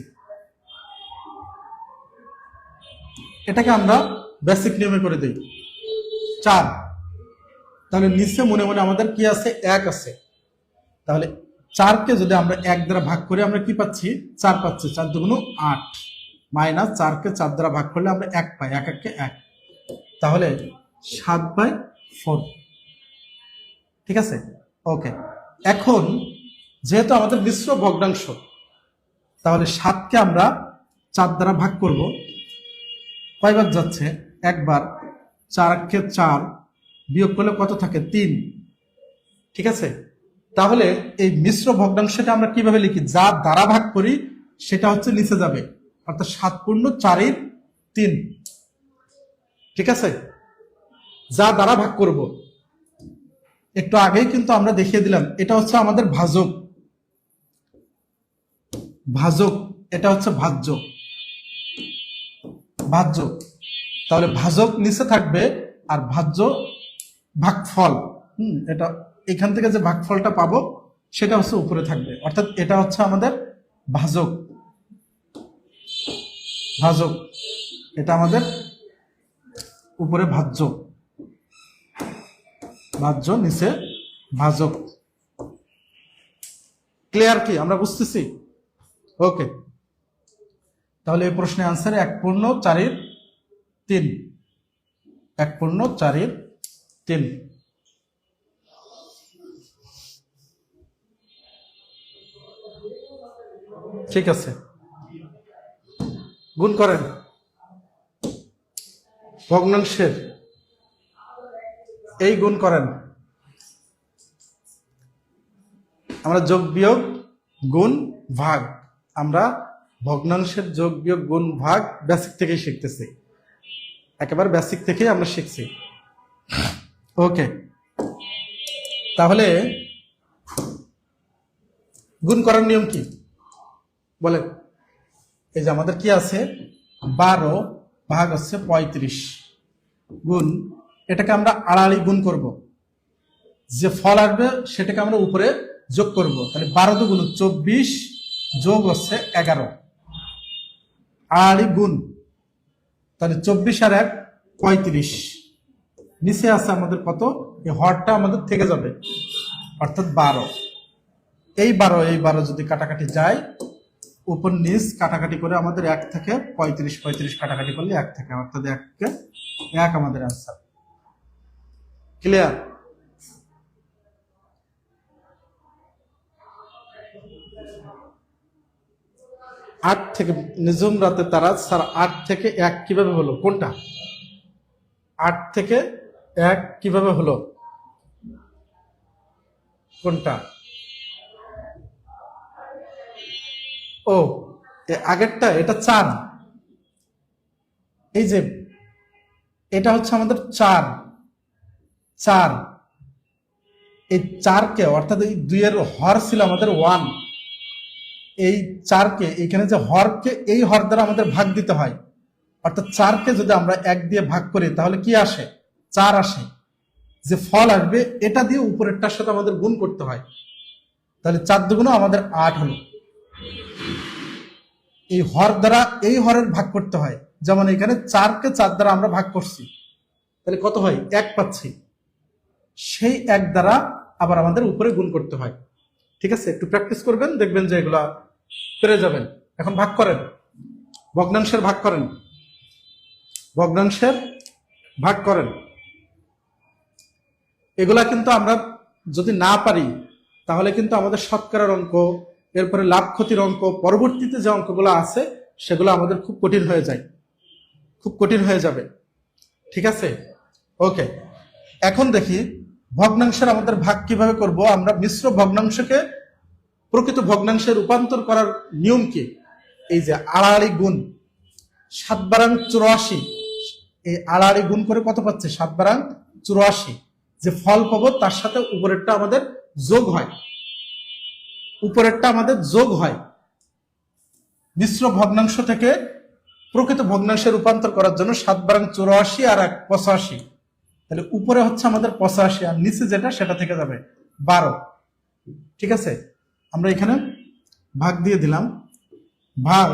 এটাকে আমরা বেসিক নিয়মে করে দিই 4। তাহলে নিচে মনে মনে আমাদের কি আছে? 1 আছে। তাহলে 4কে যদি আমরা 1 দ্বারা ভাগ করি আমরা কি পাচ্ছি? 4 পাচ্ছি। 4 দুগুণ 8 মাইনাস 4কে 4 দ্বারা ভাগ করলে আমরা 1 পাই, 1 1 1, তাহলে 7/4। ঠিক আছে, ওকে। এখন যেহেতু আমাদের মিশ্র ভগ্নাংশ, তাহলে 7কে আমরা 4 দ্বারা ভাগ করব। কয়বার যাচ্ছে? একবার। 4কে 4 বিয়োগ করলে কত থাকে? 3। ঠিক আছে, তাহলে এই মিশ্র ভগ্নাংশটা আমরা কিভাবে লিখি? যা দ্বারা ভাগ করি সেটা হচ্ছে নিচে যাবে, অর্থাৎ 7 পূর্ণ 4/3। ঠিক আছে, যা দ্বারা ভাগ করব। একটু আগেই কিন্তু আমরা দেখিয়ে দিলাম এটা হচ্ছে আমাদের ভাজক। ভাজক, এটা হচ্ছে ভাজ্য। ভাজ্য, তাহলে ভাজক নিচে থাকবে আর ভাজ্য ভাগফল, এটা এখান থেকে যে ভাগফলটা পাবো সেটা হচ্ছে উপরে থাকবে, অর্থাৎ এটা হচ্ছে আমাদের ভাজক। ভাজক, এটা আমাদের উপরে ভাজ্য, ভাজ্য নিচে ভাজক। ক্লিয়ার কি? আমরা বুঝতেছি? ওকে, তাহলে এই প্রশ্নের আনসার 1/4/3। 1/4/3। ঠিক আছে, গুণ করেন ভগ্নাংশের, এই গুণ করেন। আমরা যোগ বিয়োগ গুণ ভাগ, আমরা ভগ্নাংশের যোগ বিয়োগ গুণ ভাগ বেসিক থেকেই শিখতেছি, একেবারে বেসিক থেকেই আমরা শিখছি। ওকে, তাহলে গুণ করার নিয়ম কি বলে? এই যে আমাদের কি আছে, 12 ভাগ হচ্ছে 35 গুণ, এটাকে আমরা আড়াআড়ি গুণ করব, যে ফল আসবে সেটাকে আমরা উপরে যোগ করব। তাহলে 12 দুগুণ 24 যোগ হচ্ছে 11, আড়াআড়ি গুণ। তাহলে 24 আর 1 35, নিচে আছে আমাদের কত, এই হরটা আমাদের থেকে যাবে, অর্থাৎ 12। এই 12 যদি কাটাকাটি যায়, উপর নিচ কাটাকাটি করে আমাদের 1 থেকে 35 কাটাকাটি করলে 1 থেকে, অর্থাৎ 1 আমাদের আনসার। ক্লিয়ার? আট থেকে নিঝুম রাতে তারা, স্যার 8 থেকে 1 কিভাবে হলো? কোনটা 8 থেকে 1 কিভাবে হলো? কোনটা? ও, আগেরটা, এটা 4। এই যে এটা হচ্ছে আমাদের 4, এই 4কে, অর্থাৎ এই 2 এর হর ছিল আমাদের 1, এই 4কে এখানে যে হরকে, এই হর দ্বারা আমাদের ভাগ দিতে হয়, অর্থাৎ 4কে যদি আমরা 1 দিয়ে ভাগ করি তাহলে কি আসে? 4 আসে। যে ফল আসবে এটা দিয়ে উপরেরটার সাথে আমাদের গুণ করতে হয়, তাহলে 4 দুগুণ আমাদের 8 হলো। এই হর দ্বারা এই হরের ভাগ করতে হয়, যেমন এখানে 4কে 4 দ্বারা আমরা ভাগ করছি, তাহলে কত হয়? 1 পাচ্ছি। সেই 1 দ্বারা আবার আমাদের উপরে গুণ করতে হয়। ঠিক আছে, একটু প্র্যাকটিস করবেন, দেখবেন যে এগুলা পেরে যাবেন। এখন ভাগ করেন, ভগ্নাংশের ভাগ করেন, ভগ্নাংশের ভাগ করেন। এগুলা কিন্তু আমরা যদি না পারি তাহলে কিন্তু আমাদের শতকরার অঙ্ক, এরপরে লাভ ক্ষতির অঙ্ক, পরবর্তীতে যে অঙ্কগুলো আছে সেগুলো আমাদের খুব কঠিন হয়ে যায়, খুব কঠিন হয়ে যাবে। ঠিক আছে, ওকে। এখন দেখি ভগ্নাংশের আমাদের ভাগ কিভাবে করব। আমরা মিশ্র ভগ্নাংশকে প্রকৃত ভগ্নাংশে রূপান্তর করার নিয়ম কি? এই যে আড়াআড়ি গুণ, 7 বারাং 84, এই আড়াআড়ি গুণ করে কত পাচ্ছে? 7 বারাং 84। যে ফল পাবো তার সাথে উপরেরটা আমাদের যোগ হয়, উপরেরটা আমাদের যোগ হয়। মিশ্র ভগ্নাংশ থেকে প্রকৃত ভগ্নাংশে রূপান্তর করার জন্য 7 বারাং 84 আর 1 85, তাহলে উপরে হচ্ছে আমাদের 85 আর নিচে যেটা সেটা থেকে যাবে 12। ঠিক আছে, আমরা এখানে ভাগ দিয়ে দিলাম। ভাগ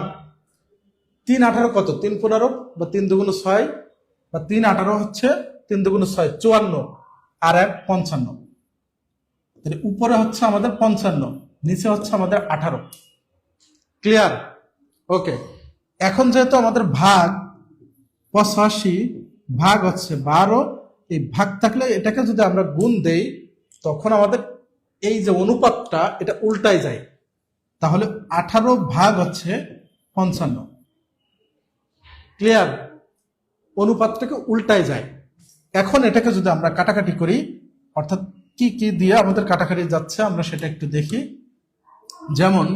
3 18 কত? 3 15 বা 3 দুগুণ 6, বা 3 18 হচ্ছে 3 দুগুণ 6 54, আর 1 55। তাহলে উপরে হচ্ছে আমাদের 55, নিচে হচ্ছে আমাদের 18। ক্লিয়ার? ওকে। এখন যেহেতু আমাদের ভাগ 85 ভাগ হচ্ছে 12, এই ভাগ থাকলে এটাকে যদি আমরা গুণ দেই তখন আমাদের এই যে অনুপাতটা এটা উল্টায় যায়, তাহলে 18 ভাগ হচ্ছে 55। ক্লিয়ার? অনুপাতটাকে উল্টায় যায়। এখন এটাকে যদি আমরা কাটাকাটি করি, অর্থাৎ কি কি দিয়ে আমাদের কাটাকাটি যাচ্ছে আমরা সেটা একটু দেখি। যেমন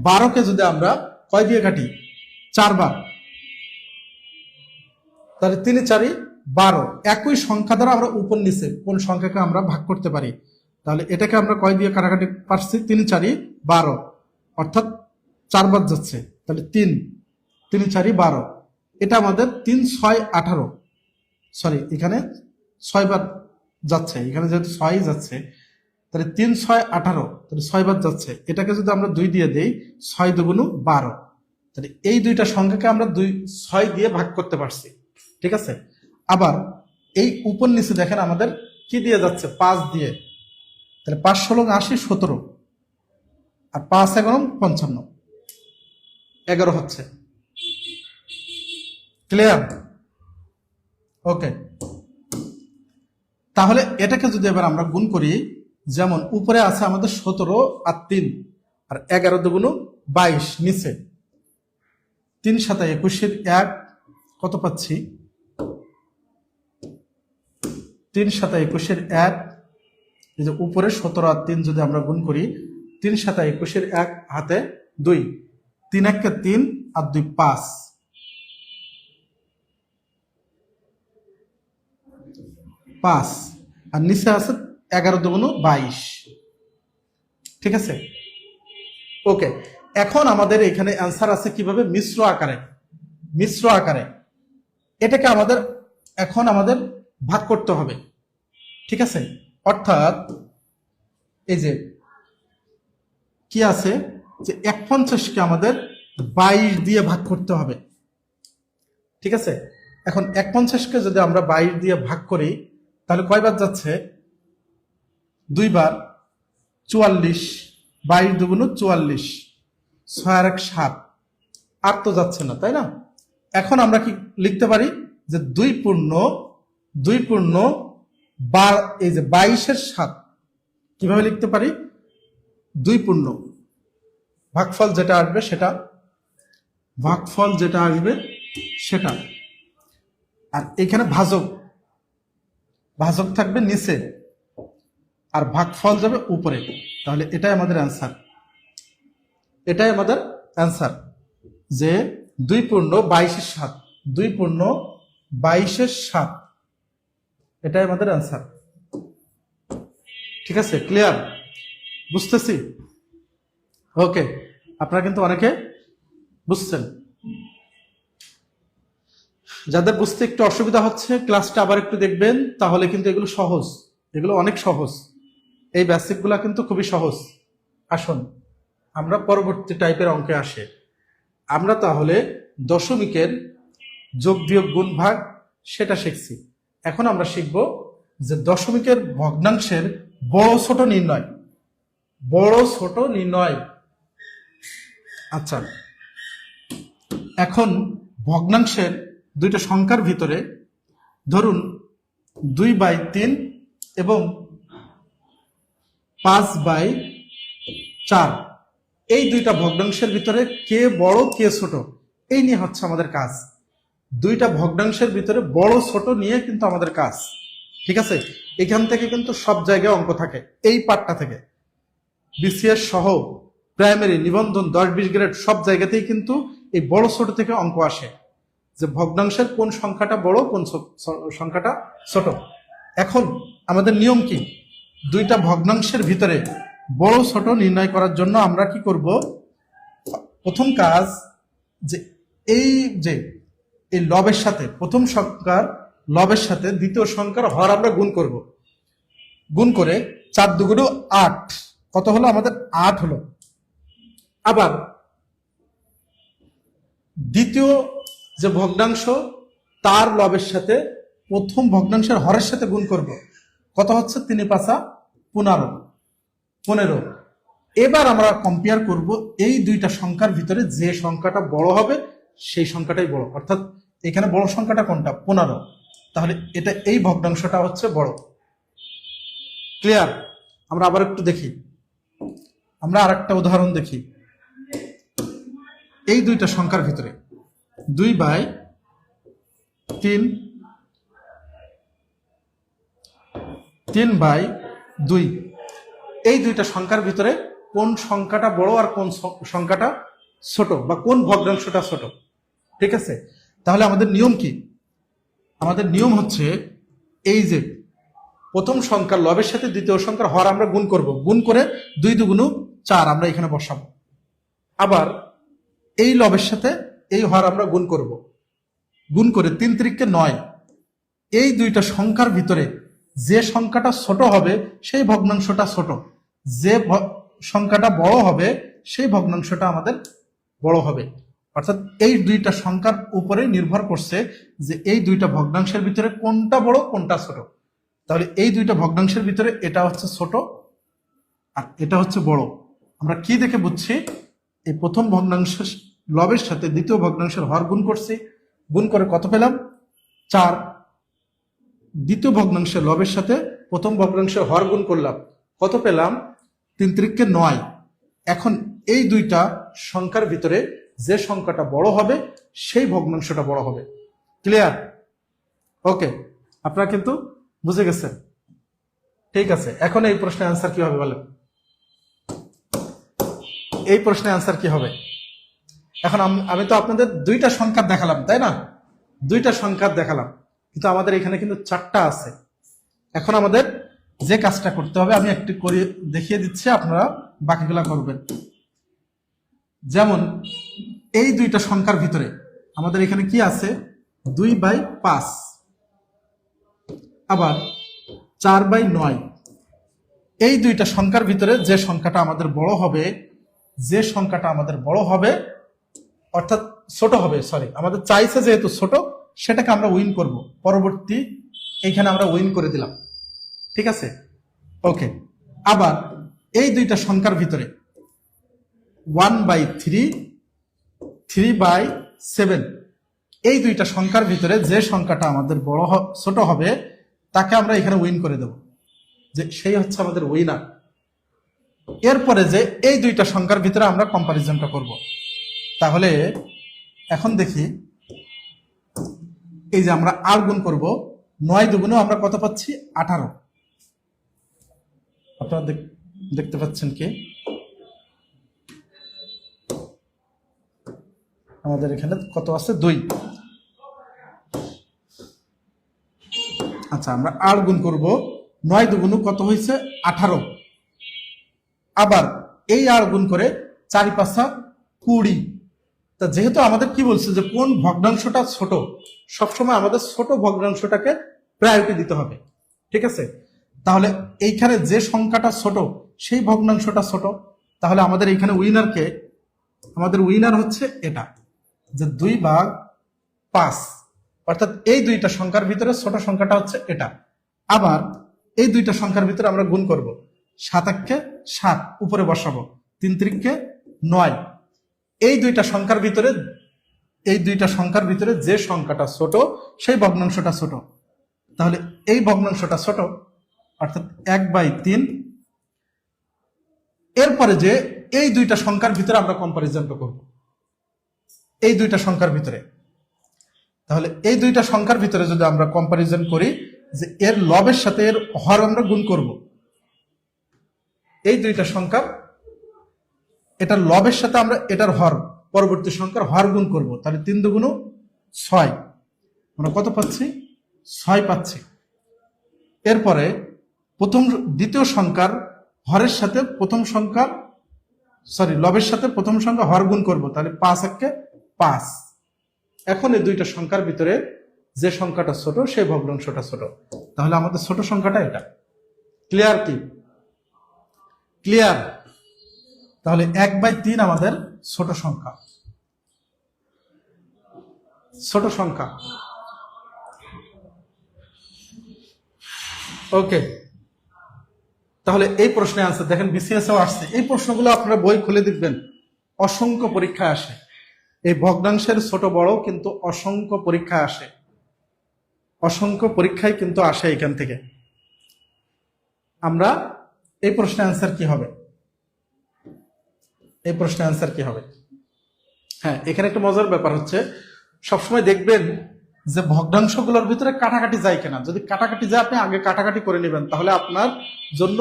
12কে যদি আমরা কয় দিয়ে কাটি? 4 বার, তাহলে 3 4 12। একই সংখ্যা দ্বারা আমরা উপর নিচে কোন সংখ্যাকে আমরা ভাগ করতে পারি, তাহলে এটাকে আমরা কয় দিয়ে কাটাকাটি পারছি? 3 4 12, অর্থাৎ 4 বার যাচ্ছে, তাহলে 3 4 12। এটা আমাদের 3 6 18, সরি এখানে 6 বার যাচ্ছে, এখানে যেহেতু 6 যাচ্ছে তাহলে 3 6 18, তাহলে 6 বার যাচ্ছে। এটাকে যদি আমরা 2 দিয়ে দেই, 6 দুগুণ 12, তাহলে এই দুইটা সংখ্যাকে আমরা 6 দিয়ে ভাগ করতে পারছি। ঠিক আছে, আবার এই উপর নিচে দেখেন আমাদের কি দিয়ে যাচ্ছে? 5 দিয়ে, তাহলে 5 16 80 17, আর 5 11 55, 11 হচ্ছে। ক্লিয়ার? ওকে, তাহলে এটাকে যদি এবার আমরা গুণ করি, যেমন উপরে আছে আমাদের 17 আর 3, আর 11 দুগুণ 22 নিচে 3 × 7 = 21 1 কত পাচ্ছি 3 × 7 = 21 1 এই যে উপরে 17 আর 3 যদি আমরা গুণ করি 3 × 7 = 21 1 হাতে 2 3 1 = 3 আর 2 5 5 আর নিচে আছে 11 × 2 = 22 ঠিক আছে ওকে এখন আমাদের এখানে অ্যান্সার আছে কিভাবে মিশ্র আকারে এটাকে আমাদের ভাগ করতে হবে ঠিক আছে অর্থাৎ এই যে কি আছে যে 1/50 কে আমাদের 22 দিয়ে ভাগ করতে হবে ঠিক আছে এখন 1/50 কে যদি আমরা 22 দিয়ে ভাগ করি তাহলে কয়বার যাচ্ছে 2 বার 44 22 × 2 = 44 6 আর 1 7 আর তো যাচ্ছে না তাই না এখন আমরা কি লিখতে পারি যে 2 পূর্ণ এই যে 22 এর 7 কিভাবে লিখতে পারি 2 পূর্ণ ভাগফল যেটা আসবে সেটা আর এখানে ভাজক থাকবে নিচে আর ভাগফল যাবে উপরে তাহলে এটাই আমাদের অ্যান্সার যে 2 পূর্ণ 22 এর 7 2 পূর্ণ 22 এর 7 এটাই আমাদের অ্যান্সার ঠিক আছে ক্লিয়ার বুঝতেছি ওকে আপনারা কিন্তু অনেকে বুঝছেন যাদের বুঝতে একটু অসুবিধা হচ্ছে ক্লাসটা আবার একটু দেখবেন তাহলে কিন্তু এগুলো অনেক সহজ এই বেসিকগুলো কিন্তু খুবই সহজ আসুন আমরা পরবর্তী টাইপের অঙ্কে আসে আমরা তাহলে দশমিকের যোগ বিয়োগ গুণ ভাগ সেটা শিখছি এখন আমরা শিখব যে দশমিকের ভগ্নাংশের বড় ছোট নির্ণয় আচ্ছা এখন ভগ্নাংশের দুইটা সংখ্যার ভিতরে ধরুন 2/3 এবং 5/4 এই দুইটা ভগ্নাংশের ভিতরে কে বড় কে ছোট এই নিয়ে হচ্ছে আমাদের কাজ দুইটা ভগ্নাংশের ভিতরে বড় ছোট নিয়ে কিন্তু আমাদের কাজ ঠিক আছে এখান থেকে কিন্তু সব জায়গায় অঙ্ক থাকে এই পার্টটা থেকে বিসিএস সহ প্রাইমারি নিবন্ধন 10-20 গ্রেড সব জায়গাতেই কিন্তু এই বড় ছোট থেকে অঙ্ক আসে যে ভগ্নাংশের কোন সংখ্যাটা বড় কোন সংখ্যাটা ছোট এখন আমাদের নিয়ম কি দুইটা ভগ্নাংশের ভিতরে বড় ছোট নির্ণয় করার জন্য আমরা কি করব প্রথম কাজ যে এই লবের সাথে প্রথম সংখ্যার লবের সাথে দ্বিতীয় সংখ্যার হর আমরা গুণ করে 4 × 2 = 8 কত হলো আমাদের 8 হলো আবার দ্বিতীয় যে ভগ্নাংশ তার লবের সাথে প্রথম ভগ্নাংশের হরের সাথে গুণ করব কত হচ্ছে 3 × 5 = 15 এবার আমরা কম্পেয়ার করব এই দুইটা সংখ্যার ভিতরে যে সংখ্যাটা বড় হবে সেই সংখ্যাটাই বড় অর্থাৎ এখানে বড় সংখ্যাটা কোনটা 15 তাহলে এটা এই ভগ্নাংশটা হচ্ছে বড় ক্লিয়ার আমরা আবার একটু দেখি আমরা আরেকটা উদাহরণ দেখি এই দুইটা সংখ্যার ভিতরে 2/3 3/2 এই দুইটা সংখ্যার ভিতরে কোন সংখ্যাটা বড় আর কোন সংখ্যাটা ছোট বা কোন ভগ্নাংশটা ছোট ঠিক আছে তাহলে আমাদের নিয়ম কি আমাদের নিয়ম হচ্ছে এই যে প্রথম সংখ্যার লবের সাথে দ্বিতীয় সংখ্যার হর আমরা গুণ করে 2 × 2 = 4 আমরা এখানে বসাবো আবার এই লবের সাথে এই হর আমরা গুণ করে 3 × 3 = 9 এই দুইটা সংখ্যার ভিতরে যে সংখ্যাটা ছোট হবে সেই ভগ্নাংশটা ছোট যে সংখ্যাটা বড় হবে সেই ভগ্নাংশটা আমাদের বড় হবে অর্থাৎ এই দুইটা সংখ্যার উপরে নির্ভর করছে যে এই দুইটা ভগ্নাংশের ভিতরে কোনটা বড় কোনটা ছোট তাহলে এই দুইটা ভগ্নাংশের ভিতরে এটা হচ্ছে ছোট আর এটা হচ্ছে বড় আমরা কি দেখে বুঝছি এই প্রথম ভগ্নাংশের লবের সাথে দ্বিতীয় ভগ্নাংশের হর গুণ করে কত পেলাম 4 দ্বিতীয় ভগ্নাংশের লবের সাথে প্রথম ভগ্নাংশের হর গুণ করলাম কত পেলাম 3 × 3 = 9 এখন এই দুইটা সংখ্যার ভিতরে যে সংখ্যাটা বড় হবে সেই ভগ্নাংশটা বড় হবে। ক্লিয়ার? ওকে, আপনারা কিন্তু বুঝে গেছেন। ঠিক আছে, এখন এই প্রশ্নের অ্যান্সার কি হবে বলেন? এই প্রশ্নের অ্যান্সার কি হবে? এখন আমি তো আপনাদের দুইটা সংখ্যা দেখালাম, তাই না? দুইটা সংখ্যা দেখালাম, কিন্তু আমাদের এখানে কিন্তু চারটা আছে। এখন আমাদের যে কাজটা করতে হবে আমি একটু করে দেখিয়ে দিচ্ছি, আপনারা বাকিগুলা করবেন। যেমন এই দুইটা সংখ্যার ভিতরে আমাদের এখানে কি আছে? 2/5, আবার 4/9। এই দুইটা সংখ্যার ভিতরে যে সংখ্যাটা আমাদের বড় হবে, যে সংখ্যাটা আমাদের বড় হবে অর্থাৎ ছোট হবে, সরি আমাদের চাইছে যেহেতু ছোট, সেটাকে আমরা উইন করব। পরবর্তী এইখানে আমরা উইন করে দিলাম। ঠিক আছে, ওকে। আবার এই দুইটা সংখ্যার ভিতরে 1/3, 3/7, এই দুইটা সংখ্যার ভিতরে যে সংখ্যাটা আমাদের ছোট হবে তাকে আমরা এখানে উইন করে দেব, যে সেই হচ্ছে আমাদের উইনার। এরপরে যে এই দুইটা সংখ্যার ভিতরে আমরা কম্পারিজনটা করব। তাহলে এখন দেখি, এই যে আমরা আর গুণ করব, 9 দুগুণে আমরা কত পাচ্ছি? 18। আপনারা দেখতে পাচ্ছেন কি? আমাদের এখানে কত আছে? 2। আচ্ছা, আমরা আর গুণ করব, 9 দুগুণ কত হয়েছে? 18। আবার এই আর গুণ করে 4 × 5 = 20। তা যেহেতু আমাদের কি বলছে যে কোন ভগ্নাংশটা ছোট, সবসময় আমাদের ছোট ভগ্নাংশটাকে প্রায়োরিটি দিতে হবে। ঠিক আছে, তাহলে এইখানে যে সংখ্যাটা ছোট সেই ভগ্নাংশটা ছোট। তাহলে আমাদের এইখানে উইনারকে, আমাদের উইনার হচ্ছে এটা, যে 2/5, অর্থাৎ এই দুইটা সংখ্যার ভিতরে ছোট সংখ্যাটা হচ্ছে এটা। আবার এই দুইটা সংখ্যার ভিতরে আমরা গুণ করব, 7 × 7 উপরে বসাবো, 3 × 9। এই দুইটা সংখ্যার ভিতরে যে সংখ্যাটা ছোট সেই ভগ্নাংশটা ছোট। তাহলে এই ভগ্নাংশটা ছোট, অর্থাৎ 1/3। এরপরে যে এই দুইটা সংখ্যার ভিতরে আমরা কম্পারিজনটা করব, এই দুইটা সংখ্যার ভিতরে। তাহলে এই দুইটা সংখ্যার ভিতরে যদি আমরা কম্পারিজন করি, যে এর লবের সাথে এর হর আমরা গুণ করব, এই দুইটা সংখ্যা, এটার লবের সাথে আমরা এটার হর, পরবর্তী সংখ্যার হর গুণ করব। তাহলে 3 দুগুণ 6, আমরা কত পাচ্ছি? 6 পাচ্ছি। এরপরে দ্বিতীয় সংখ্যার হরের সাথে লবের সাথে প্রথম সংখ্যা হর গুণ করব, তাহলে 5 × 5। এখন এই দুইটা সংখ্যার ভিতরে যে সংখ্যাটা ছোট সেই ভগ্নাংশটা ছোট। তাহলে আমাদের ছোট সংখ্যাটা এটা। ক্লিয়ার কি? ক্লিয়ার? তাহলে 1/3 আমাদের ছোট সংখ্যা। ওকে, তাহলে এই প্রশ্নের আনসার দেখেন, বিসিএসও আসছে। এই প্রশ্নগুলো আপনারা বই খুলে দেখবেন, অসংখ্য পরীক্ষায় আসে। এই ভগ্নাংশের ছোট বড় কিন্তু অসংখ্য পরীক্ষায় আসে, অসংখ্য পরীক্ষায় কিন্তু আসে এখান থেকে। আমরা এই প্রশ্নের আনসার কি হবে? এই প্রশ্নের আনসার কি হবে? হ্যাঁ, এখানে একটা মজার ব্যাপার হচ্ছে, সবসময় দেখবেন যে ভগ্নাংশগুলোর ভিতরে কাটাকাটি যায় কিনা। যদি কাটাকাটি যায়, আপনি আগে কাটাকাটি করে নেবেন, তাহলে আপনার জন্য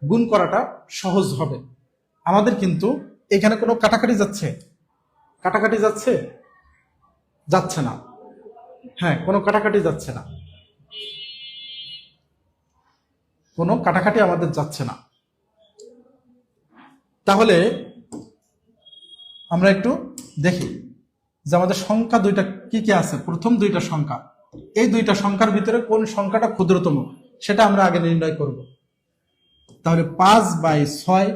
গুণ করাটা সহজ হবে। আমাদের কিন্তু এখানে কোনো কাটাকাটি যাচ্ছে? যাচ্ছে না। হ্যাঁ, কোনো কাটাকাটি যাচ্ছে না, কোনো কাটাকাটি আমাদের যাচ্ছে না। তাহলে আমরা একটু দেখি যে আমাদের সংখ্যা দুইটা কি কি আছে। প্রথম দুইটা সংখ্যা, এই দুইটা সংখ্যার ভিতরে কোন সংখ্যাটা ক্ষুদ্রতম সেটা আমরা আগে নির্ণয় করব। তাহলে 5/6,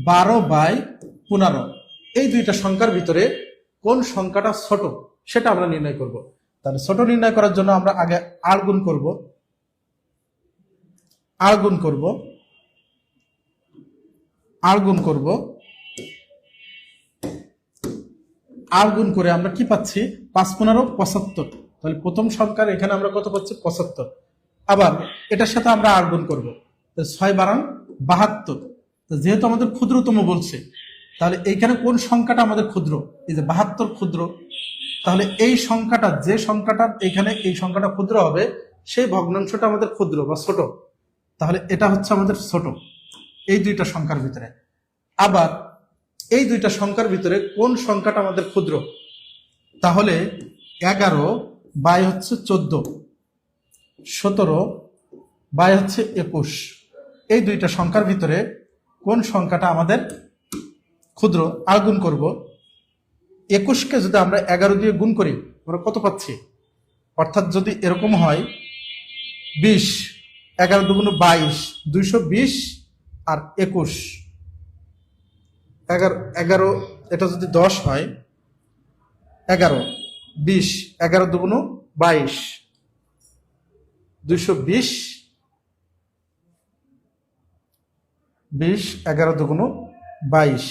12/15, এই দুইটা সংখ্যার ভিতরে কোন সংখ্যাটা ছোট সেটা আমরা নির্ণয় করব। তাহলে ছোট নির্ণয় করার জন্য আমরা আগে আর গুণ করব, আর গুণ করে আমরা কি পাচ্ছি? 5×15 = 75। তাহলে প্রথম সংখ্যার এখানে আমরা কত পাচ্ছি? 75। আবার এটার সাথে আমরা আর গুণ করব, 6 × 12 = 72। তো যেহেতু আমাদের ক্ষুদ্রতম বলছে, তাহলে এইখানে কোন সংখ্যাটা আমাদের ক্ষুদ্র? এই যে 72 ক্ষুদ্র। তাহলে এই সংখ্যাটা, যে সংখ্যাটা এখানে এই সংখ্যাটা ক্ষুদ্র হবে, সেই ভগ্নাংশটা আমাদের ক্ষুদ্র বা ছোট। তাহলে এটা হচ্ছে আমাদের ছোট এই দুইটা সংখ্যার ভিতরে। আবার এই দুইটা সংখ্যার ভিতরে কোন সংখ্যাটা আমাদের ক্ষুদ্র? তাহলে 11 বাই হচ্ছে 14, 17 বাই হচ্ছে 21, এই দুইটা সংখ্যার ভিতরে কোন সংখ্যাটা আমাদের ক্ষুদ্র? আর গুণ করব। 21কে যদি আমরা 11 দিয়ে গুণ করি, আমরা কত পাচ্ছি? অর্থাৎ যদি এরকম হয় 20, 11 দুগুণ 22, 220 আর 21, 11, এটা যদি 10 হয়, 11, 20, 11 দুগুণ 22, 220, 20, 11 দুগুণ 22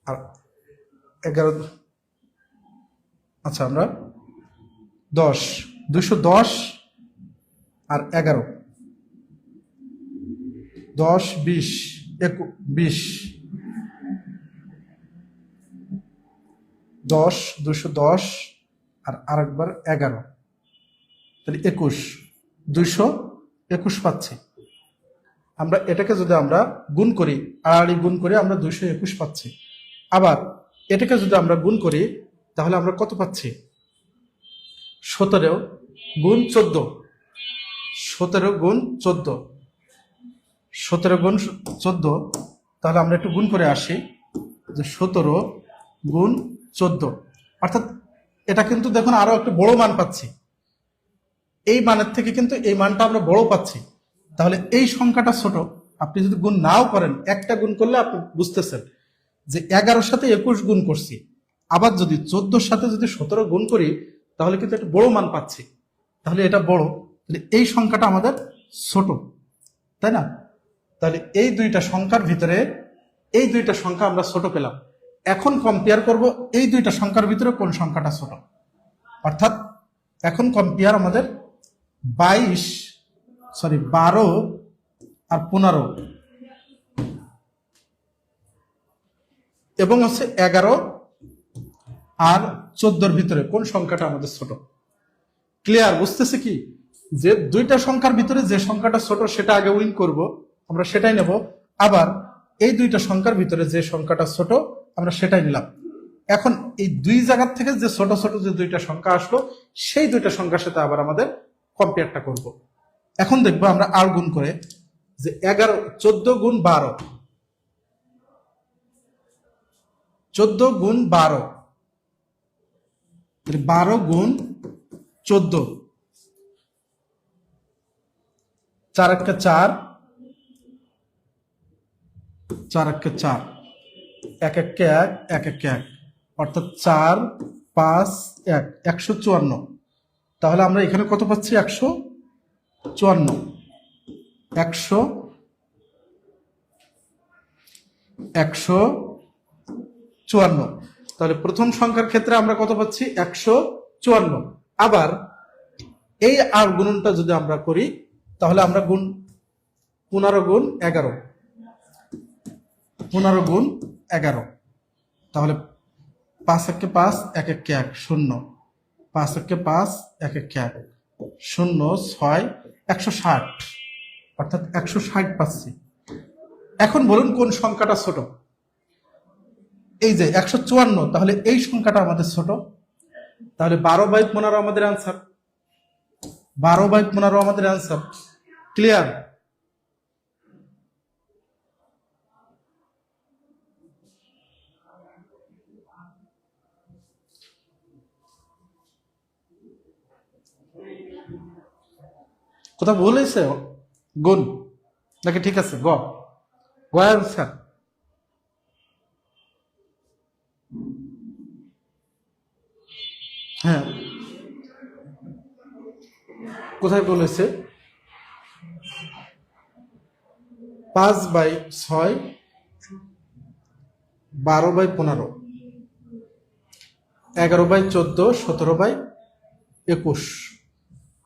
আর 11, আচ্ছা আমরা 10, 210 আর 11, 10, 20, 20, 10, 210 আর আরেকবার 11, তাহলে 21, 221 পাচ্ছি। আমরা এটাকে যদি আমরা গুণ করি, আড়াআড়ি গুণ করি, আমরা 221 পাচ্ছি। আবার এটাকে যদি আমরা গুণ করি, তাহলে আমরা কত পাচ্ছি? 17 গুণ 14, 17 গুণ 14, 17 গুণ 14। তাহলে আমরা একটু গুণ করে আসি, যে 17 গুণ 14, অর্থাৎ এটা কিন্তু দেখুন আরো একটা বড় মান পাচ্ছি। এই মানের থেকে কিন্তু এই মানটা আমরা বড় পাচ্ছি। তাহলে এই সংখ্যাটা ছোট। আপনি যদি গুণ নাও করেন, একটা গুণ করলে আপনি বুঝতেছেন যে 11 সাথে 21 গুণ করছি। আবার যদি 14 সাথে যদি 17 গুণ করি, তাহলে কিন্তু একটা বড় মান পাচ্ছি। তাহলে এটা বড়, তাহলে এই সংখ্যাটা আমাদের ছোট, তাই না? তাহলে এই দুইটা সংখ্যার ভিতরে এই দুইটা সংখ্যা আমরা ছোট পেলাম। এখন কম্পেয়ার করব এই দুইটা সংখ্যার ভিতরে কোন সংখ্যাটা ছোট। অর্থাৎ এখন কম্পেয়ার আমাদের 12 আর 15 এবং হচ্ছে 11 আর 14 ভিতরে কোন সংখ্যাটা আমাদের ছোট। ক্লিয়ার? বুঝতেছে কি? যে দুইটা সংখ্যার ভিতরে যে সংখ্যাটা ছোট সেটা আগে উইন করব, আমরা সেটাই নেব। আবার এই দুইটা সংখ্যার ভিতরে যে সংখ্যাটা ছোট আমরা সেটাই নিলাম। এখন এই দুই জায়গার থেকে যে ছোট ছোট যে দুইটা সংখ্যা আসলো, সেই দুইটা সংখ্যার সাথে আবার আমাদের কম্পেয়ারটা করব। এখন দেখবো আমরা আর গুণ করে, যে 14 গুণ 12, 14 গুণ 12, 12 গুণ 14, 4 একে 4, 4 একে 4, 1 একে 1, 1 একে 1, অর্থাৎ 4, 5, 1, 154। তাহলে আমরা এখানে কত পাচ্ছি? 154, 154। তাহলে প্রথম সংখ্যার ক্ষেত্রে আমরা কত পাচ্ছি? 154। আবার এই আর গুণনটা যদি আমরা করি, তাহলে আমরা 15 গুণ 11, 15 গুণ 11, তাহলে 5 একে 5, 1 একে 1, 0, 5 একে 5, 1 একে 1, 0, 6, 160, অর্থাৎ 160 পাচ্ছি। এখন বলুন কোন সংখ্যাটা ছোট? এই যে 154, তাহলে এই সংখ্যাটা আমাদের ছোট। তাহলে 12/15 আমাদের আনসার, 12/15 আমাদের আনসার। ক্লিয়ার? কোথাও ভুল হয়েছে গুণ নাকি ঠিক আছে? গ আনসার। হ্যাঁ, কোথায় বলেছে? 5/6, 12/15, 11/14, 17/21।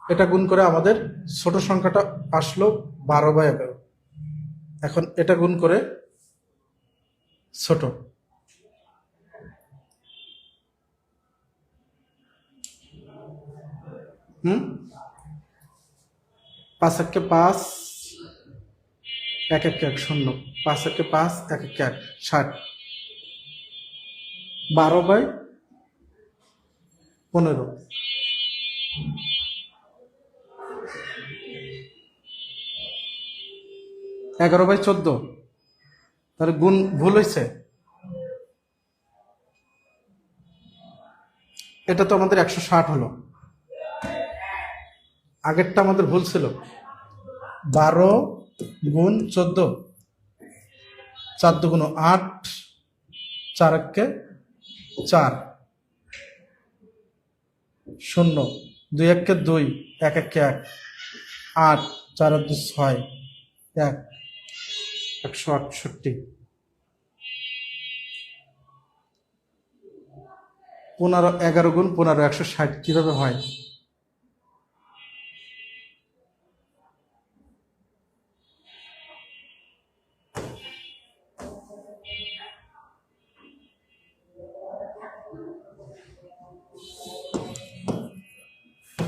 এটা গুণ করে আমাদের ছোট সংখ্যাটা আসলো 12/11। এখন এটা গুণ করে ছোট, হুম, 5 একে 5, 1 1 1 0, 5 একে 5, 1 1 1 60, 12/15, 11/14, তাহলে গুণ ভুল হয়েছে। এটা তো আমাদের 160 হলো, আগেরটা আমাদের ভুল ছিল। 12 গুণ 14, 4 2 8, 4 একে 4, 0, 2 একে 2, 1 একে 1, 8, 4 আর 2 6, 1, 168। 15 11 গুণ 15 160 কিভাবে হয়?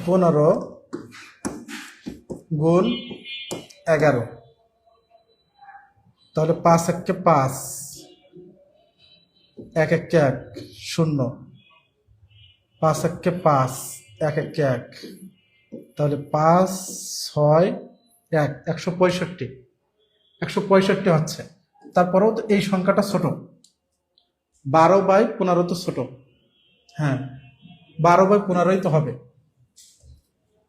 পনেরো গুণ 11, তাহলে 5 একে 5, 1 একে 1, 0, 5 একে 5, 1 একে 1, তাহলে 5 6 1, 165, 165 হচ্ছে। তারপরেও তো এই সংখ্যাটা ছোট, 12/15 তো ছোট, হ্যাঁ 12/15 তো হবে।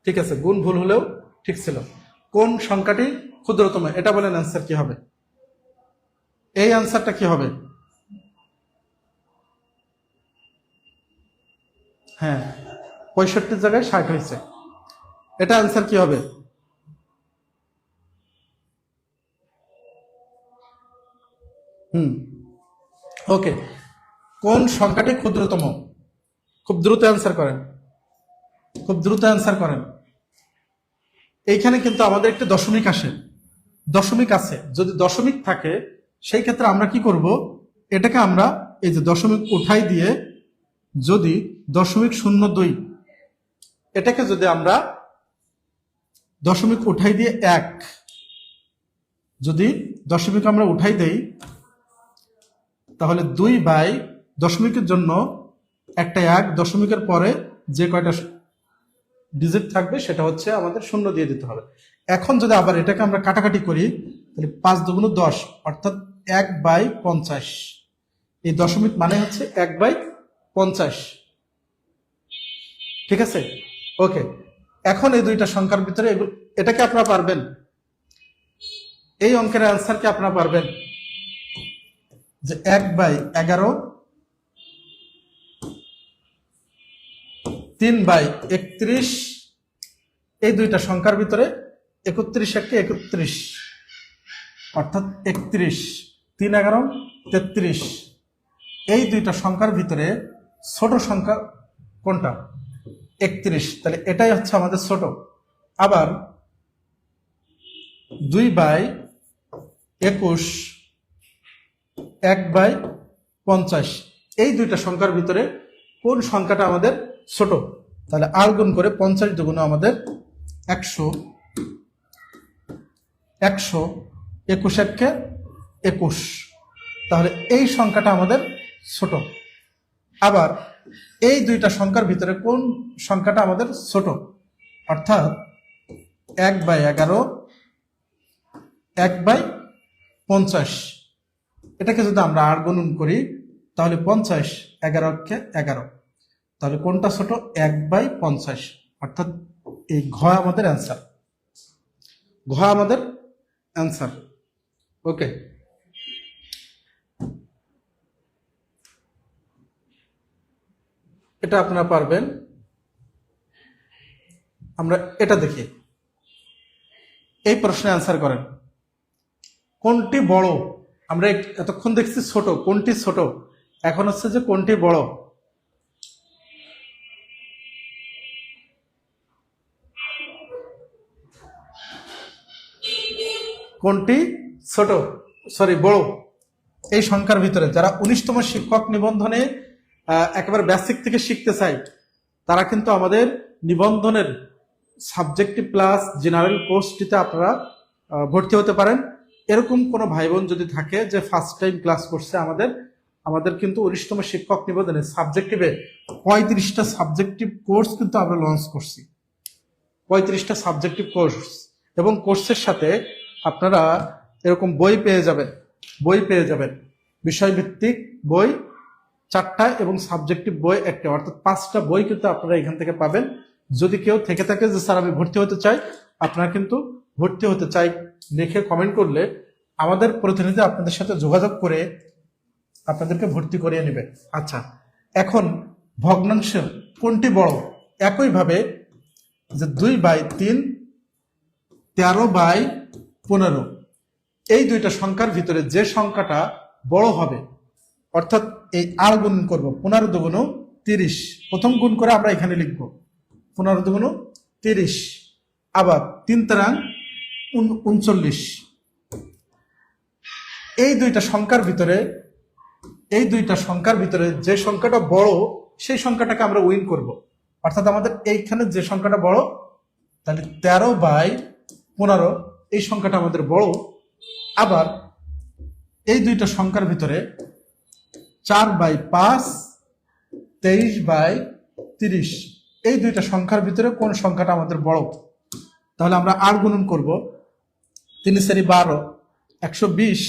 ঠিক আছে, গুণ ভুল হলেও ঠিক ছিল। কোন সংখ্যাটি ক্ষুদ্রতম, এটা বলেন অ্যান্সার কি হবে? এই অ্যান্সারটা কি হবে? হ্যাঁ 65 জায়গায় 60 হয়েছে, এটা অ্যান্সার কি হবে? ওকে, কোন সংখ্যাটি ক্ষুদ্রতম? খুব দ্রুত অ্যান্সার করেন, খুব দ্রুত অ্যান্সার করেন। এইখানে কিন্তু আমাদের একটা দশমিক আসে, দশমিক আছে, যদি দশমিক থাকে সেই ক্ষেত্রে আমরা কি করব, এটাকে আমরা এই যে দশমিক উঠাই দিয়ে যদি 0.02, এটাকে যদি আমরা দশমিক উঠাই দিয়ে 1, যদি দশমিক আমরা উঠাই দেই তাহলে 2 দশমিকের জন্য একটা 1, দশমিকের পরে যে কয়টা ডিজিট থাকবে সেটা হচ্ছে আমাদের 0 দিয়ে দিতে হবে। এখন যদি আবার এটাকে আমরা কাটাকাটি করি তাহলে 5 2 10, অর্থাৎ 1/50, এই দশমিক মানে হচ্ছে 1/50। ঠিক আছে, ওকে। এখন এই দুইটা সংখ্যার ভিতরে এটাকে আপনারা পারবেন, এই অঙ্কের অ্যান্সার কি আপনারা পারবেন? যে 1/11, 3/31, এই দুইটা সংখ্যার ভিতরে 31 একে 31, অর্থাৎ 31, 3 11 33, এই দুইটা সংখ্যার ভিতরে ছোট সংখ্যা কোনটা? 31, তাহলে এটাই হচ্ছে আমাদের ছোট। আবার 2/21, 1/50, এই দুইটা সংখ্যার ভিতরে কোন সংখ্যাটা আমাদের ছোট? তাহলে আর গুণ করে 50 দুগুণ আমাদের 100, 100, 21 একে 21, তাহলে এই সংখ্যাটা আমাদের ছোট। আবার এই দুইটা সংখ্যার ভিতরে কোন সংখ্যাটা আমাদের ছোট? অর্থাৎ 1/11, 1/50, এটাকে যদি আমরা আর গুণন করি তাহলে 50, 11 কে 11, তাহলে কোনটা ছোট? 1/50, অর্থাৎ এই ঘ আমাদের অ্যান্সার, ঘ আমাদের অ্যান্সার। ওকে, এটা আপনারা পারবেন। আমরা এটা দেখি, এই প্রশ্নে অ্যান্সার করেন। কোনটি বড়? আমরা এতক্ষণ দেখছি ছোট, কোনটি ছোট, এখন হচ্ছে যে কোনটি বড়। কোনটি ছোট, বড়, এই সংখ্যার ভিতরে যারা 19তম শিক্ষক নিবন্ধনে একেবারে বেসিক থেকে শিখতে চাই, তারা কিন্তু আমাদের নিবন্ধনের সাবজেক্টিভ প্লাস জেনারেল কোর্সটিতে আপনারা ভর্তি হতে পারেন। এরকম কোনো ভাই বোন যদি থাকে যে ফার্স্ট টাইম ক্লাস করছে, আমাদের কিন্তু 19তম শিক্ষক নিবন্ধনে সাবজেক্টিভে 35টা সাবজেক্টিভ কোর্স কিন্তু আমরা লঞ্চ করছি, 35টা সাবজেক্টিভ কোর্স, এবং কোর্সের সাথে আপনারা এরকম বই পেয়ে যাবেন, বিষয়ভিত্তিক বই 4টা এবং সাবজেক্টিভ বই 1টা, অর্থাৎ 5টা বই কিন্তু আপনারা এখান থেকে পাবেন। যদি কেউ থেকে থাকে যে স্যার আমি ভর্তি হতে চাই, আপনারা কিন্তু ভর্তি হতে চাই লিখে কমেন্ট করলে আমাদের প্রতিনিধি আপনাদের সাথে যোগাযোগ করে আপনাদেরকে ভর্তি করিয়ে নেবে। আচ্ছা, এখন ভগ্নাংশ কোনটি বড়? একইভাবে যে 2/3, 13/15, এই দুইটা সংখ্যার ভিতরে যে সংখ্যাটা বড় হবে, অর্থাৎ এই আর গুণ করব, 15 দুগুণ 30, প্রথম গুণ করে আমরা এখানে লিখব 15 দুগুণ 30, আবার 3 তেরাং 39, এই দুইটা সংখ্যার ভিতরে যে সংখ্যাটা বড় সেই সংখ্যাটাকে আমরা উইন করব, অর্থাৎ আমাদের এইখানে যে সংখ্যাটা বড়, তাহলে 13/15 এই সংখ্যাটা আমাদের বড়। আবার এই দুইটা সংখ্যার ভিতরে 4/5, 23/30, এই দুইটা সংখ্যার ভিতরে কোন সংখ্যাটা আমাদের বড়? তাহলে আমরা আর গুণন করব, 3 4 12, 120,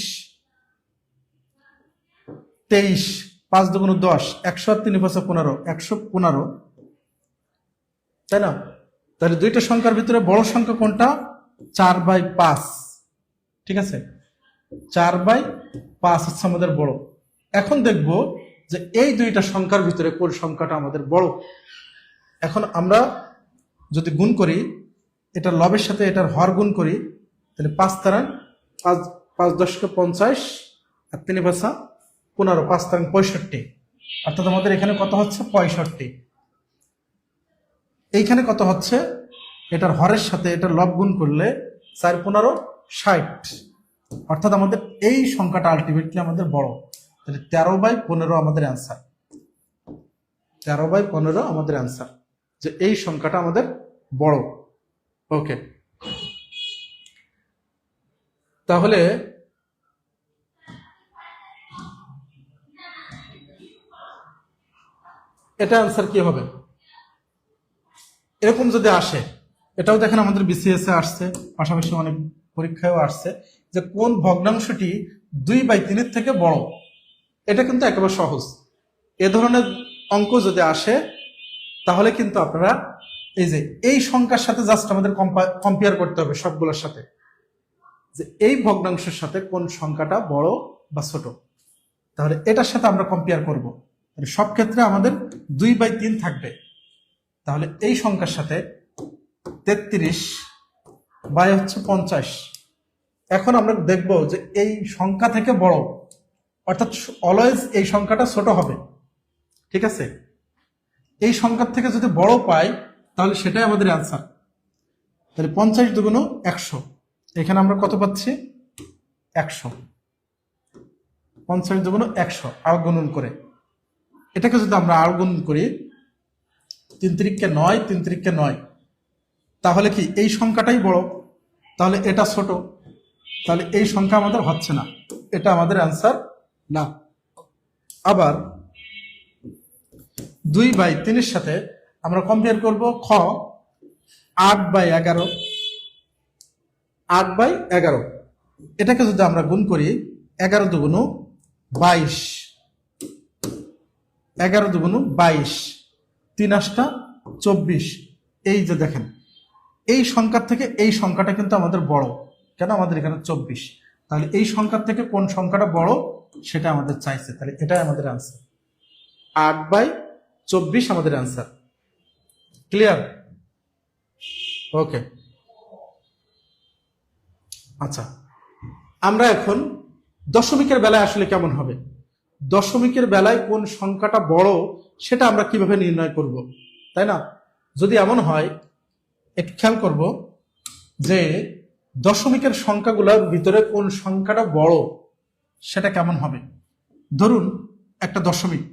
23, 5 দুগুণ 10, 100 আর 3 5 15, 115, তাই না? তাহলে দুইটা সংখ্যার ভিতরে বড় সংখ্যা কোনটা? 4/5, ঠিক আছে, 4/5 হচ্ছে আমাদের বড়। এখন দেখব যে এই দুইটা সংখ্যার ভিতরে কোন সংখ্যাটা আমাদের বড়। এখন আমরা যদি গুণ করি, এটা লবের সাথে এটার হর গুণ করি, তাহলে 5 তেরাং 5 10 50, আর 3 5 15, 5 তেরাং 65, অর্থাৎ আমাদের এখানে কত হচ্ছে? 65। এইখানে কত হচ্ছে? এটার হরের সাথে এটার লব গুণ করলে 4 15 60, অর্থাৎ আমাদের এই সংখ্যাটা আলটিমেটলি আমাদের বড়। তাহলে 13/15 আমাদের অ্যান্সার, 13/15 আমাদের অ্যান্সার, যে এই সংখ্যাটা আমাদের বড়। ওকে, তাহলে এটা অ্যান্সার কি হবে? এরকম যদি আসে, এটাও দেখেন আমাদের বিসিএস এ আসছে, পাশাপাশি অনেক পরীক্ষায়ও আসছে, যে কোন ভগ্নাংশটি 2/3 থেকে বড়। এটা কিন্তু একেবারে সহজ। এ ধরনের অঙ্ক যদি আসে, তাহলে কিন্তু আপনারা এই যে এই সংখ্যার সাথে জাস্ট আমাদের কম্পেয়ার করতে হবে সবগুলোর সাথে, যে এই ভগ্নাংশের সাথে কোন সংখ্যাটা বড় বা ছোট, তাহলে এটার সাথে আমরা কম্পেয়ার করব। সব ক্ষেত্রে আমাদের 2/3 থাকবে। তাহলে এই সংখ্যার সাথে 33/50। এখন আমরা দেখব যে এই সংখ্যা থেকে বড়, অর্থাৎ অলওয়েজ এই সংখ্যাটা ছোট হবে, ঠিক আছে? এই সংখ্যার থেকে যদি বড় পাই, তাহলে সেটাই আমাদের অ্যান্সার। তাহলে 50 দুগুণ 100, এখানে আমরা কত পাচ্ছি? 100। 50 দুগুণ 100 আর গুণন করে, এটাকে যদি আমরা আর গুণন করি, 3 3 9, 3 3 9, তাহলে কি এই সংখ্যাটাই বড়, তাহলে এটা ছোট, তাহলে এই সংখ্যা আমাদের হচ্ছে না, এটা আমাদের অ্যান্সার না। আবার 2/3 এর সাথে আমরা কম্পেয়ার করব খ 8/11, 8/11, এটাকে যদি আমরা গুণ করি, 11 দুগুণ 22, 11 দুগুণ 22, 3 8 24। এই যে দেখেন, এই সংখ্যার থেকে এই সংখ্যাটা কিন্তু আমাদের বড়, কেন? আমাদের এখানে 24, তাহলে এই সংখ্যার থেকে কোন সংখ্যাটা বড় সেটা আমাদের চাইছে, তাহলে এটাই আমাদের অ্যান্সার। 8/24 আমাদের অ্যান্সার। ক্লিয়ার? ওকে, আচ্ছা, আমরা এখন দশমিকের বেলায় আসলে কেমন হবে, দশমিকের বেলায় কোন সংখ্যাটা বড় সেটা আমরা কিভাবে নির্ণয় করব, তাই না? যদি এমন হয়, একটু খেয়াল করব যে দশমিকের সংখ্যাগুলোর ভিতরে কোন সংখ্যাটা বড় সেটা কেমন হবে। ধরুন একটা দশমিক,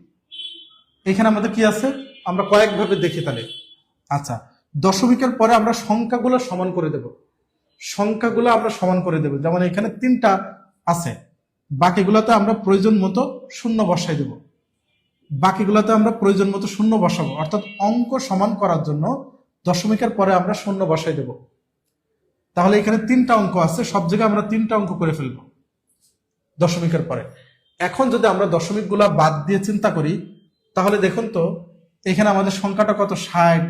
এখানে আমাদের কি আছে, আমরা কয়েকভাবে দেখি তাহলে। আচ্ছা, দশমিকের পরে আমরা সংখ্যাগুলো সমান করে দেব, সংখ্যাগুলো আমরা সমান করে দেব। যেমন এখানে 3টা আছে, বাকিগুলোতে আমরা প্রয়োজন মতো শূন্য বসাই দেব, বাকিগুলোতে আমরা প্রয়োজন মতো শূন্য বসাবো। অর্থাৎ অঙ্ক সমান করার জন্য দশমিকের পরে আমরা শূন্য বসাই দেব। তাহলে এখানে 3টা অঙ্ক আছে, সব জায়গায় আমরা 3টা অঙ্ক করে ফেলবো দশমিকের পরে। এখন যদি আমরা দশমিকগুলা বাদ দিয়ে চিন্তা করি, তাহলে দেখুন তো এখানে আমাদের সংখ্যাটা কত, 60,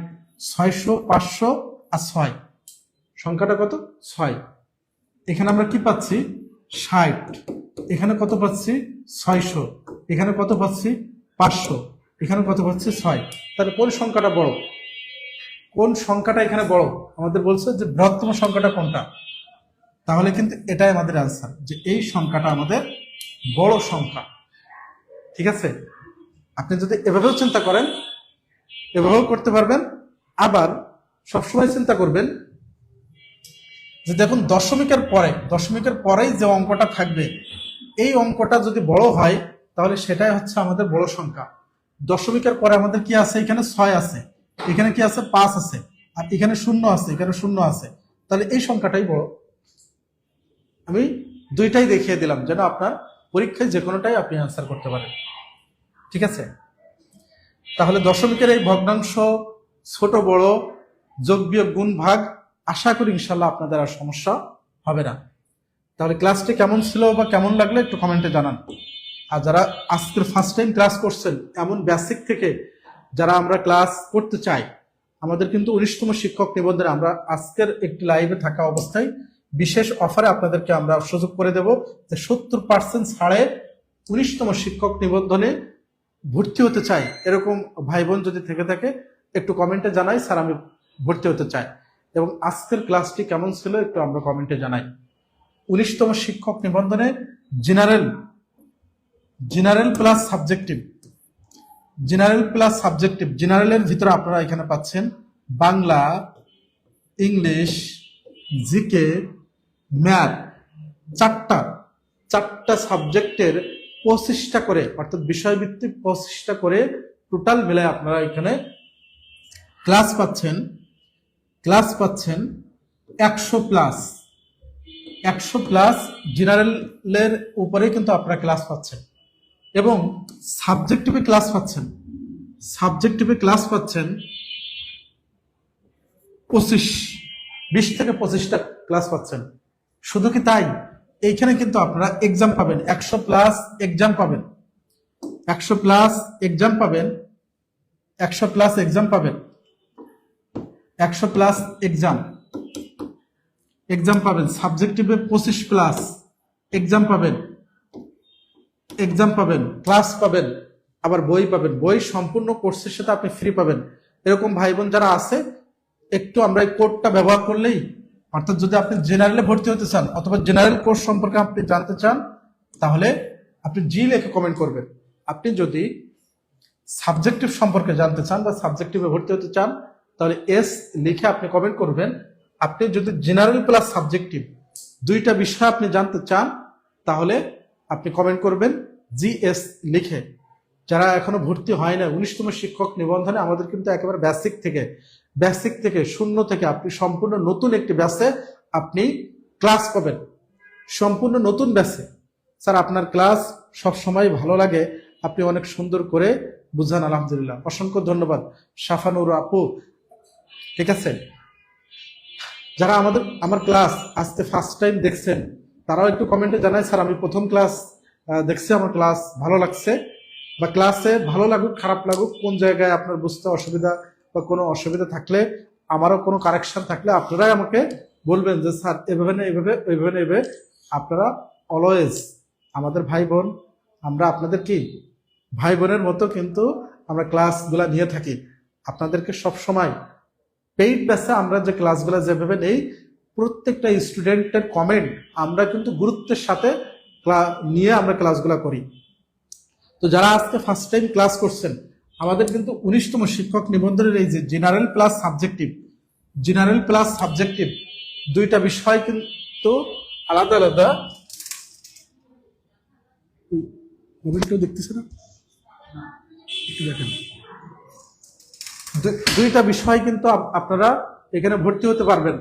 600, 500 আর 6। সংখ্যাটা কত, 6। এখানে আমরা কি পাচ্ছি, 60। এখানে কত পাচ্ছি, 600। এখানে কত পাচ্ছি, 500। এখানে কত পাচ্ছি, 6। তাহলে কোন সংখ্যাটা বড়, কোন সংখ্যাটা এখানে বড়? আমাদের বলছে যে বৃহত্তম সংখ্যাটা কোনটা। তাহলে কিন্তু এটাই আমাদের আনসার, যে এই সংখ্যাটা আমাদের বড় সংখ্যা। ঠিক আছে, আপনি যদি এভাবেও চিন্তা করেন, এভাবেও করতে পারবেন। আবার সবসময় চিন্তা করবেন যে দেখুন দশমিকের পরেই যে অঙ্কটা থাকবে, এই অঙ্কটা যদি বড় হয় তাহলে সেটাই হচ্ছে আমাদের বড় সংখ্যা। দশমিকের পরে আমাদের কি আছে, এখানে 6 আছে, এখানে কি আছে, 5 আছে, আর এখানে 0 আছে, এখানে 0 আছে। তাহলে এই সংখ্যাটাই বড়। আমি দুইটাই দেখিয়ে দিলাম যেন আপনার পরীক্ষায় যে কোনোটাই আপনি আনসার করতে পারেন। ঠিক আছে, তাহলে দশমিকের এই ভগ্নাংশ, ছোট বড়, যোগ বিয়োগ, গুণ ভাগ, আশা করি ইনশাল্লাহ আপনাদের আর সমস্যা হবে না। তাহলে ক্লাসটি কেমন ছিল বা কেমন লাগলো একটু কমেন্টে জানান। আর যারা আজকের ফার্স্ট টাইম ক্লাস করছেন, এমন বেসিক থেকে যারা আমরা ক্লাস করতে চাই, আমাদের কিন্তু 19তম শিক্ষক নিবন্ধনে আমরা আজকের একটি লাইভে থাকা অবস্থায় বিশেষ অফারে আপনাদেরকে আমরা সুযোগ করে দেব যে 70% ছাড়ে 19তম শিক্ষক নিবন্ধনে ভর্তি হতে চাই। এরকম ভাই বোন যদি থেকে থাকে একটু কমেন্টে জানাই, স্যার আমি ভর্তি হতে চাই। এবং আজকের ক্লাসটি কেমন ছিল একটু আমরা কমেন্টে জানাই। 19তম শিক্ষক নিবন্ধনে জেনারেল প্লাস সাবজেক্টিভ, জেনারেলের ভিতরে আপনারা এখানে পাচ্ছেন বাংলা, ইংলিশ, জিকে, ম্যাথ, চারটা সাবজেক্টের 25টা করে, অর্থাৎ বিষয়ভিত্তিক 25টা করে টোটাল মিলে আপনারা এখানে ক্লাস পাচ্ছেন 100 প্লাস জেনারেলের উপরে কিন্তু আপনারা ক্লাস পাচ্ছেন। এবং সাবজেক্টিভে ক্লাস পাচ্ছেন 20 থেকে 25টা ক্লাস পাচ্ছেন। শুধু কি তাই, এইখানে কিন্তু আপনারা এক্সাম পাবেন, 100 প্লাস এক্সাম পাবেন, 100 প্লাস এক্সাম পাবেন, 100 প্লাস এক্সাম পাবেন, 100 প্লাস এক্সাম পাবেন। সাবজেক্টিভে 25 প্লাস এক্সাম পাবেন, ক্লাস পাবেন, আবার বই পাবেন। বই সম্পূর্ণ কোর্সের সাথে আপনি ফ্রি পাবেন। এরকম ভাই বোন যারা আছে, একটু আমরা এই কোডটা ব্যবহার করলেই, অর্থাৎ যদি আপনি জেনারেলে ভর্তি হতে চান অথবা জেনারেল কোর্স সম্পর্কে আপনি জানতে চান, তাহলে আপনি জি লিখে কমেন্ট করবেন। আপনি যদি সাবজেক্টিভ সম্পর্কে জানতে চান বা সাবজেক্টিভে ভর্তি হতে চান, তাহলে এস লিখে আপনি কমেন্ট করবেন। আপনি যদি জেনারেল প্লাস সাবজেক্টিভ দুইটা বিষয় আপনি জানতে চান, তাহলে আপনি কমেন্ট করবেন জিএস লিখে। যারা এখনো ভর্তি হয় না 19তম শিক্ষক নিবন্ধনে, আমাদের কিন্তু একেবারে বেসিক থেকে শূন্য থেকে আপনি সম্পূর্ণ নতুন একটি ব্যাচে আপনি ক্লাস পাবেন, সম্পূর্ণ নতুন ব্যাচে। স্যার আপনার ক্লাস সব সময় ভালো লাগে, আপনি অনেক সুন্দর করে বুঝান, আলহামদুলিল্লাহ, অসংখ্য ধন্যবাদ শাফানুর আপু। ঠিক আছে, যারা আমার ক্লাস আজকে ফার্স্ট টাইম দেখছেন, তারাও একটু কমেন্টে জানায়, স্যার আমি প্রথম ক্লাস দেখছি, আমার ক্লাস ভালো লাগছে। বা ক্লাসে ভালো লাগুক খারাপ লাগুক, কোন জায়গায় আপনার বুঝতে অসুবিধা বা কোনো অসুবিধা থাকলে, আমারও কোনো কারেকশন থাকলে আপনারাই আমাকে বলবেন যে স্যার এভাবে না এভাবে। আপনারা অলওয়েজ আমাদের ভাই বোন, আমরা আপনাদের কি ভাই বোনের মতো কিন্তু আমরা ক্লাসগুলা নিয়ে থাকি। আপনাদেরকে সব সময় পেইড ব্যাচে আমরা যে ক্লাসগুলো যেভাবে নেই, প্রত্যেকটা স্টুডেন্টের কমেন্ট আমরা কিন্তু গুরুত্বের সাথে নিয়ে আমরা ক্লাসগুলো করি। তো যারা আজকে ফার্স্ট টাইম ক্লাস করছেন, আমাদের কিন্তু 19তম শিক্ষক নিবন্ধনের এই যে জেনারেল প্লাস সাবজেক্টিভ দুইটা বিষয় তো আলাদা আলাদা, মোবাইলটাও দেখতেছে না, একটু দেখেন। দুইটা বিষয় কিন্তু আপনারা এখানে ভর্তি হতে পারবেন।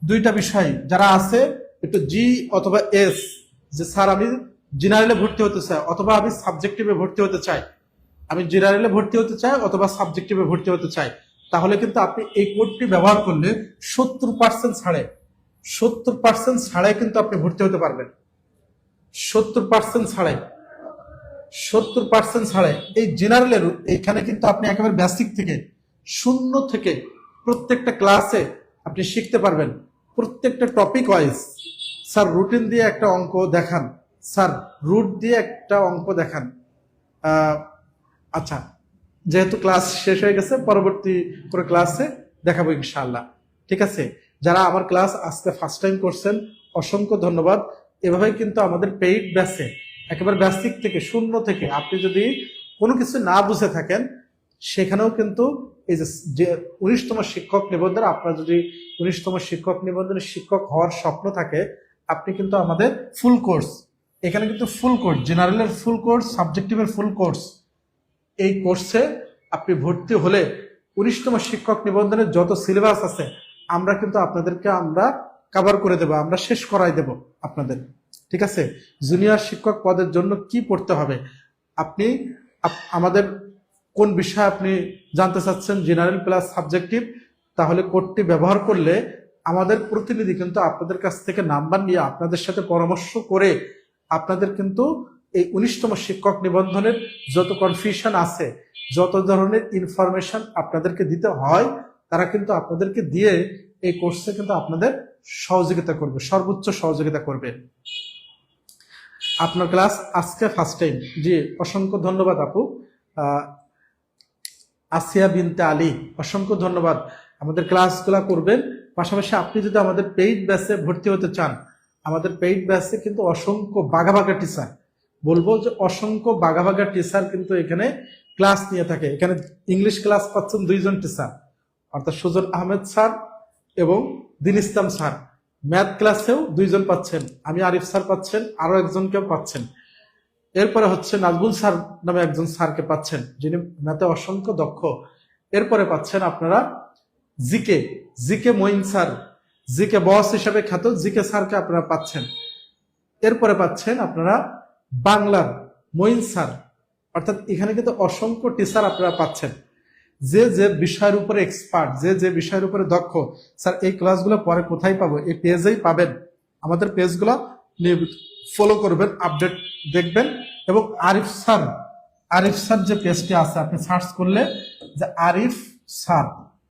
দুইটা বিষয় যারা আছে একটু জি অথবা এস, যে স্যার আমি জেনারেলে ভর্তি হতে চাই অথবা আমি সাবজেক্টিভে ভর্তি হতে চাই, আমি জেনারেলে ভর্তি হতে চাই অথবা সাবজেক্টিভে ভর্তি হতে চাই, তাহলে কিন্তু আপনি এই কোডটি ব্যবহার করলে 70% ছাড়ে, 70% ছাড়াই কিন্তু আপনি ভর্তি হতে পারবেন। 70% ছাড়াই, 70% ছাড়াই এই জেনারেলের এখানে কিন্তু আপনি একেবারে বেসিক থেকে, শূন্য থেকে প্রত্যেকটা ক্লাসে আপনি শিখতে পারবেন। প্রত্যেকটা টপিক ওয়াইজ, স্যার রুটিন দিয়ে একটা অঙ্ক দেখান, স্যার রুট দিয়ে একটা অঙ্ক দেখান। আচ্ছা, যেহেতু ক্লাস শেষ হয়ে গেছে, পরবর্তী কোনো ক্লাসে দেখাবো ইনশাআল্লাহ। ঠিক আছে, যারা আমার ক্লাস আজকে ফার্স্ট টাইম করছেন অসংখ্য ধন্যবাদ। এভাবেই কিন্তু আমাদের পেইড ব্যাচে একেবারে বেসিক থেকে, শূন্য থেকে আপনি যদি কোনো কিছু না বুঝে থাকেন, সেখানেও কিন্তু এই যে 19তম শিক্ষক নিবন্ধন, আপনার যদি 19তম শিক্ষক নিবন্ধনের শিক্ষক হওয়ার স্বপ্ন থাকে, আপনি কিন্তু আমাদের ফুল কোর্স, এখানে কিন্তু ফুল কোর্স, জেনারেলের ফুল কোর্স, সাবজেক্টিভের ফুল কোর্স, এই কোর্সে আপনি ভর্তি হলে 19তম শিক্ষক নিবন্ধনের যত সিলেবাস আছে আমরা কিন্তু আপনাদেরকে আমরা কভার করে দেব, আমরা শেষ করাই দেব আপনাদের। ঠিক আছে, জুনিয়র শিক্ষক পদের জন্য কি পড়তে হবে, আপনি আমাদের কোন বিষয় আপনি জানতে চাচ্ছেন, জেনারেল প্লাস সাবজেক্টিভ, তাহলে কোডটি ব্যবহার করলে আমাদের প্রতিনিধি কিন্তু আপনাদের কাছ থেকে নাম্বার নিয়ে আপনাদের সাথে পরামর্শ করে আপনাদের কিন্তু এই 19তম শিক্ষক নিবন্ধনের যত কনফিউশন আছে, যত ধরনের ইনফরমেশন আপনাদেরকে দিতে হয়, তারা কিন্তু আপনাদেরকে দিয়ে এই কোর্সে কিন্তু আপনাদের সহযোগিতা করবে, সর্বোচ্চ সহযোগিতা করবে। আপনার ক্লাস আজকে ফার্স্ট টাইম, জি অসংখ্য ধন্যবাদ আপু আসিয়া বিনতে আলী, অসংখ্য ধন্যবাদ। আমাদের ক্লাসগুলা করবেন, পাশাপাশি আপনি যদি আমাদের পেইড ব্যাচে ভর্তি হতে চান, আমাদের পেইড ব্যাচে কিন্তু অসংখ্য বাঘা বাঘা টিচার, বলবো যে অসংখ্য বাঘা বাঘা টিচার কিন্তু এখানে ক্লাস নিয়ে থাকে। এখানে ইংলিশ ক্লাস পাচ্ছেন 2 জন টিচার, অর্থাৎ সুজন আহমেদ স্যার এবং দিন ইসলাম স্যার। ম্যাথ ক্লাসেও 2 জন পাচ্ছেন, আমি আরিফ স্যার পাচ্ছেন, আরো একজনকেও পাচ্ছেন। এরপরে হচ্ছে নাজবুল স্যার নামে একজন স্যারকে পাচ্ছেন, যিনি ম্যাথে অসংখ্য দক্ষ। এরপরে পাচ্ছেন আপনারা জিকে, জিকে মঈন স্যার, জিকে বস হিসেবে খ্যাত জিকে স্যারকে আপনারা পাচ্ছেন। এরপরে পাচ্ছেন আপনারা বাংলার মঈন স্যার, অর্থাৎ এখানে কিন্তু অসংখ্য টিচার আপনারা পাচ্ছেন, যে যে বিষয়ের উপরে এক্সপার্ট, যে যে বিষয়ের উপরে দক্ষ। স্যার এই ক্লাসগুলো পরে কোথায় পাবো, এই পেজেই পাবেন। আমাদের পেজগুলো ফলো করবেন, আপডেট দেখবেন। এবং আরিফ স্যার, আরিফ স্যার যে পেজটি আছে আপনি সার্চ করলে যে আরিফ স্যার,